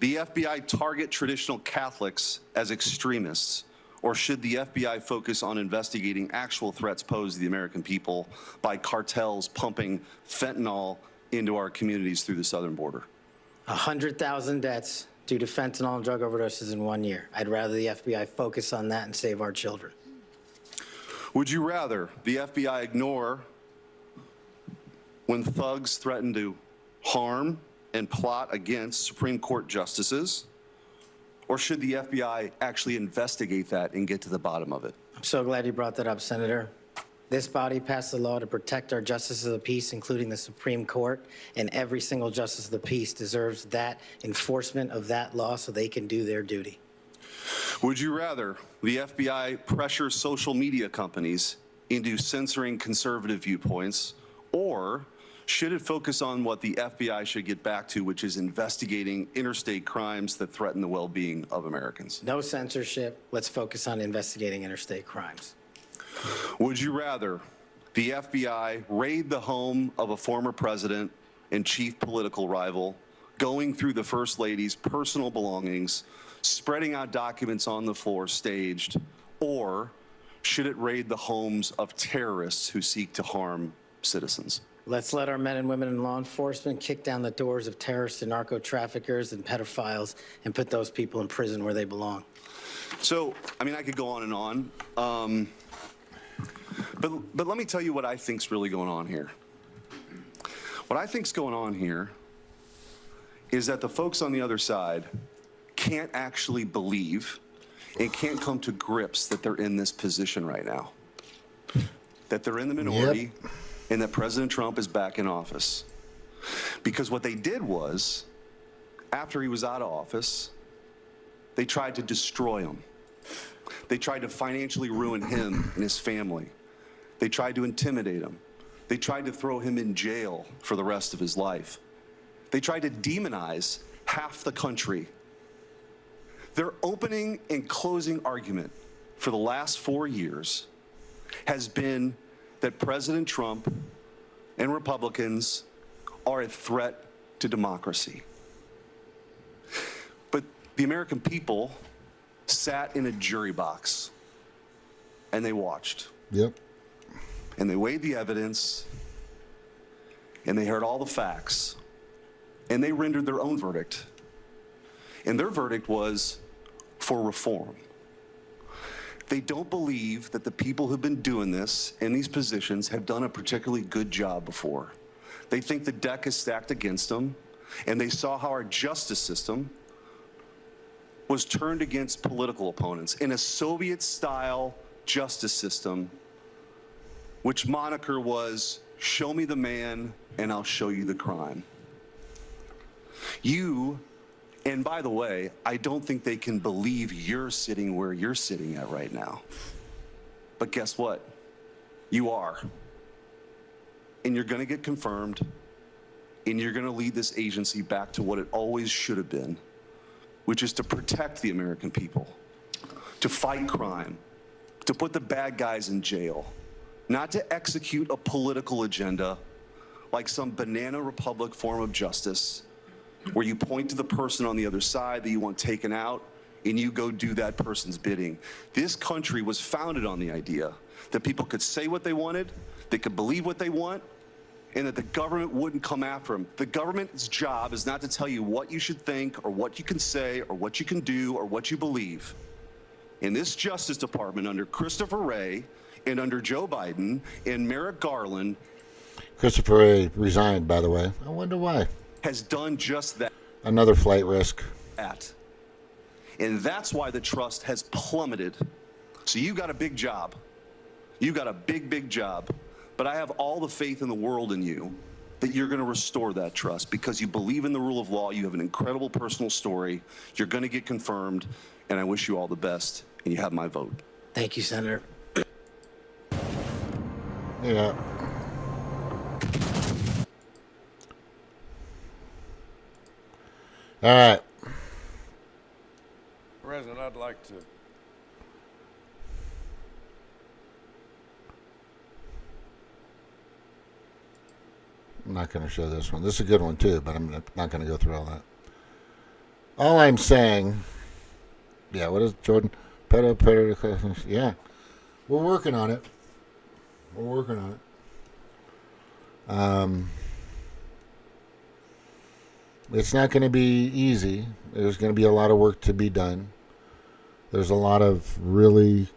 the FBI target traditional Catholics as extremists, or should the FBI focus on investigating actual threats posed to the American people by cartels pumping fentanyl into our communities through the southern border? 100,000 deaths due to fentanyl and drug overdoses in 1 year. I'd rather the FBI focus on that and save our children. Would you rather the FBI ignore when thugs threaten to harm and plot against Supreme Court justices, or should the FBI actually investigate that and get to the bottom of it? I'm so glad you brought that up, Senator. This body passed a law to protect our justices of the peace, including the Supreme Court, and every single justice of the peace deserves that enforcement of that law so they can do their duty. Would you rather the FBI pressure social media companies into censoring conservative viewpoints, or should it focus on what the FBI should get back to, which is investigating interstate crimes that threaten the well-being of Americans? No censorship. Let's focus on investigating interstate crimes. Would you rather the FBI raid the home of a former president and chief political rival, going through the First Lady's personal belongings, spreading out documents on the floor staged, or should it raid the homes of terrorists who seek to harm citizens? Let's let our men and women in law enforcement kick down the doors of terrorists and narco traffickers and pedophiles and put those people in prison where they belong. So, I mean, I could go on and on. But let me tell you what I think's really going on here. What I think's going on here is that the folks on the other side can't actually believe and can't come to grips that they're in this position right now. That they're in the minority and that President Trump is back in office. Because what they did was, after he was out of office, they tried to destroy him. They tried to financially ruin him and his family. They tried to intimidate him. They tried to throw him in jail for the rest of his life. They tried to demonize half the country. Their opening and closing argument for the last 4 years has been that President Trump and Republicans are a threat to democracy. But the American people sat in a jury box and they watched. Yep. And they weighed the evidence and they heard all the facts and they rendered their own verdict. And their verdict was for reform. They don't believe that the people who've been doing this in these positions have done a particularly good job before. They think the deck is stacked against them, and they saw how our justice system was turned against political opponents in a Soviet-style justice system, which moniker was, "Show me the man, and I'll show you the crime." And by the way, I don't think they can believe you're sitting where you're sitting at right now. But guess what? You are. And you're going to get confirmed, and you're going to lead this agency back to what it always should have been, which is to protect the American people, to fight crime, to put the bad guys in jail, not to execute a political agenda like some banana republic form of justice, where you point to the person on the other side that you want taken out and you go do that person's bidding. This country was founded on the idea that people could say what they wanted, they could believe what they want, and that the government wouldn't come after them. The government's job is not to tell you what you should think or what you can say or what you can do or what you believe. In this Justice Department under Christopher Wray and under Joe Biden and Merrick Garland. Christopher Wray resigned, by the way. I wonder why. Has done just that. Another flight risk. And that's why the trust has plummeted. So you got a big job. You got a big, big job. But I have all the faith in the world in you that you're going to restore that trust because you believe in the rule of law. You have an incredible personal story. You're going to get confirmed. And I wish you all the best. And you have my vote. Thank you, Senator. Yeah. All right. President, I'd like to. I'm not going to show this one. This is a good one, too, but I'm not going to go through all that. All I'm saying, yeah, what is it, Jordan? Yeah. We're working on it. We're working on it. It's not going to be easy. There's going to be a lot of work to be done. There's a lot of really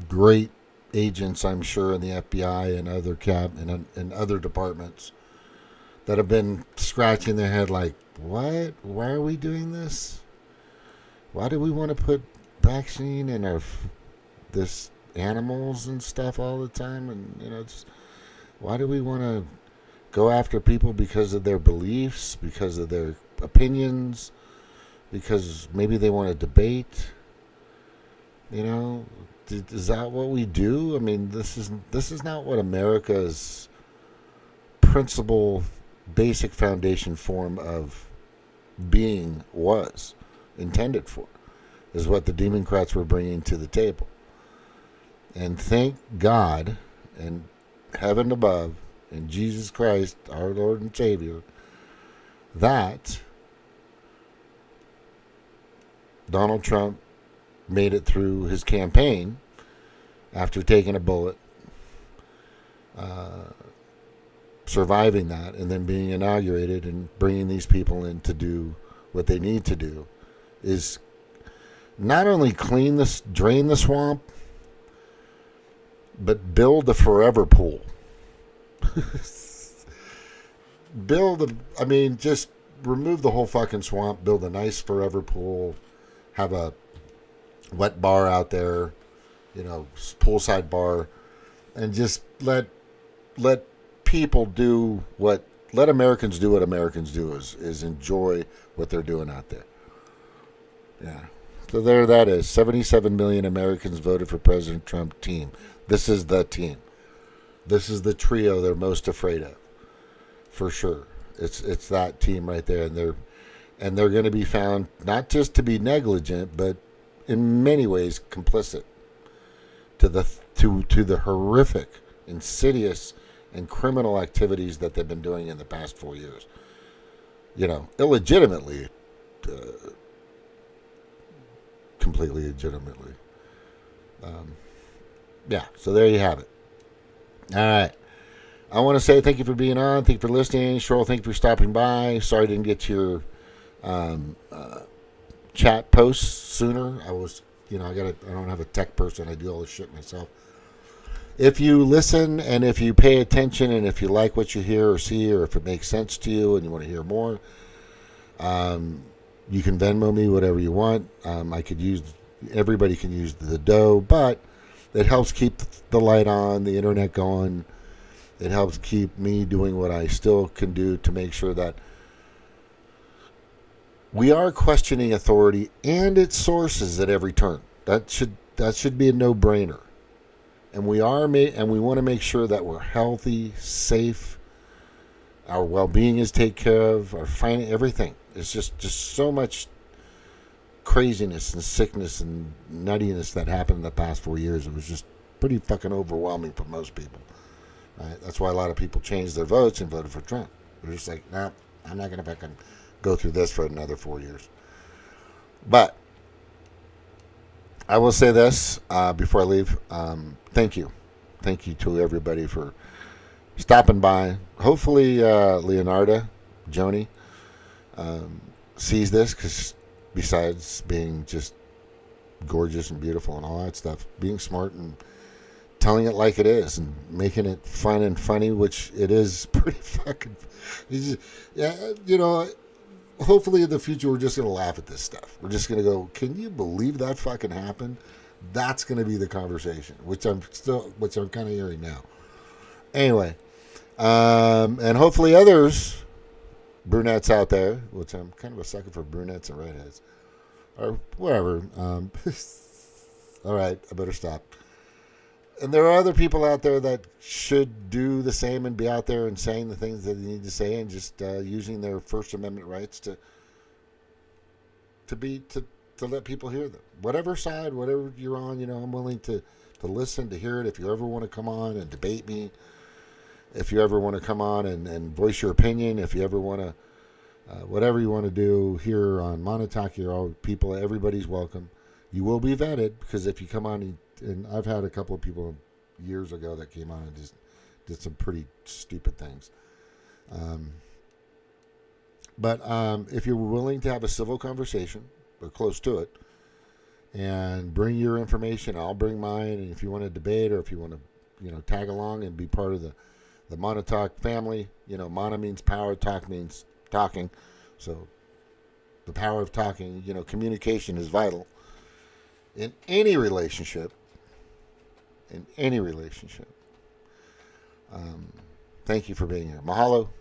great agents, I'm sure, in the FBI and other and other departments that have been scratching their head like, what? Why are we doing this? Why do we want to put vaccine in this animals and stuff all the time? And why do we want to go after people because of their beliefs, because of their opinions, because maybe they want to debate? Is that what we do? I mean, this is not what America's principal, basic foundation form of being was intended for, is what the Demoncrats were bringing to the table. And thank God and heaven above and Jesus Christ, our Lord and Savior, that Donald Trump made it through his campaign after taking a bullet surviving that and then being inaugurated and bringing these people in to do what they need to do is not only drain the swamp, but build a forever pool. Just remove the whole fucking swamp, build a nice forever pool, have a wet bar out there, poolside bar, and just let people let Americans do what Americans do is enjoy what they're doing out there. Yeah. So there that is. 77 million Americans voted for President Trump team. This is the team. This is the trio they're most afraid of. For sure. It's that team right there, and they're going to be found not just to be negligent, but in many ways complicit to the horrific, insidious, and criminal activities that they've been doing in the past 4 years. Illegitimately, completely legitimately. So there you have it. All right. I want to say thank you for being on. Thank you for listening. Cheryl, thank you for stopping by. Sorry I didn't get to your chat posts sooner. I don't have a tech person. I do all this shit myself. If you listen and if you pay attention and if you like what you hear or see or if it makes sense to you and you want to hear more, you can Venmo me whatever you want. Everybody can use the dough, but it helps keep the light on, the internet going. It helps keep me doing what I still can do to make sure that we are questioning authority and its sources at every turn. That should be a no-brainer. And we want to make sure that we're healthy, safe, our well-being is taken care of, everything. It's just so much craziness and sickness and nuttiness that happened in the past 4 years. It was just pretty fucking overwhelming for most people. Right? That's why a lot of people changed their votes and voted for Trump. They're just like, nah, I'm not going to fucking go through this for another 4 years. But I will say this before I leave. Thank you. Thank you to everybody for stopping by. Hopefully Leonardo, Joni, sees this, because besides being just gorgeous and beautiful and all that stuff, being smart and telling it like it is and making it fun and funny, which it is pretty fucking... hopefully in the future we're just going to laugh at this stuff. We're just going to go, can you believe that fucking happened? That's going to be the conversation, which I'm kind of hearing now. Anyway, and hopefully others, brunettes out there, which I'm kind of a sucker for brunettes and redheads, or whatever. All right, I better stop. And there are other people out there that should do the same and be out there and saying the things that they need to say and just using their First Amendment rights to let people hear them. Whatever side, whatever you're on, I'm willing to listen, to hear it. If you ever want to come on and debate me, if you ever want to come on and voice your opinion, if you ever want to, whatever you want to do here on Monotaki, people, everybody's welcome. You will be vetted, because if you come on and I've had a couple of people years ago that came on and just did some pretty stupid things. But if you're willing to have a civil conversation, or close to it, and bring your information, I'll bring mine. And if you want to debate, or if you want to, tag along and be part of the Monotalk family, mono means power, talk means talking. So the power of talking, communication is vital in any relationship. Thank you for being here. Mahalo.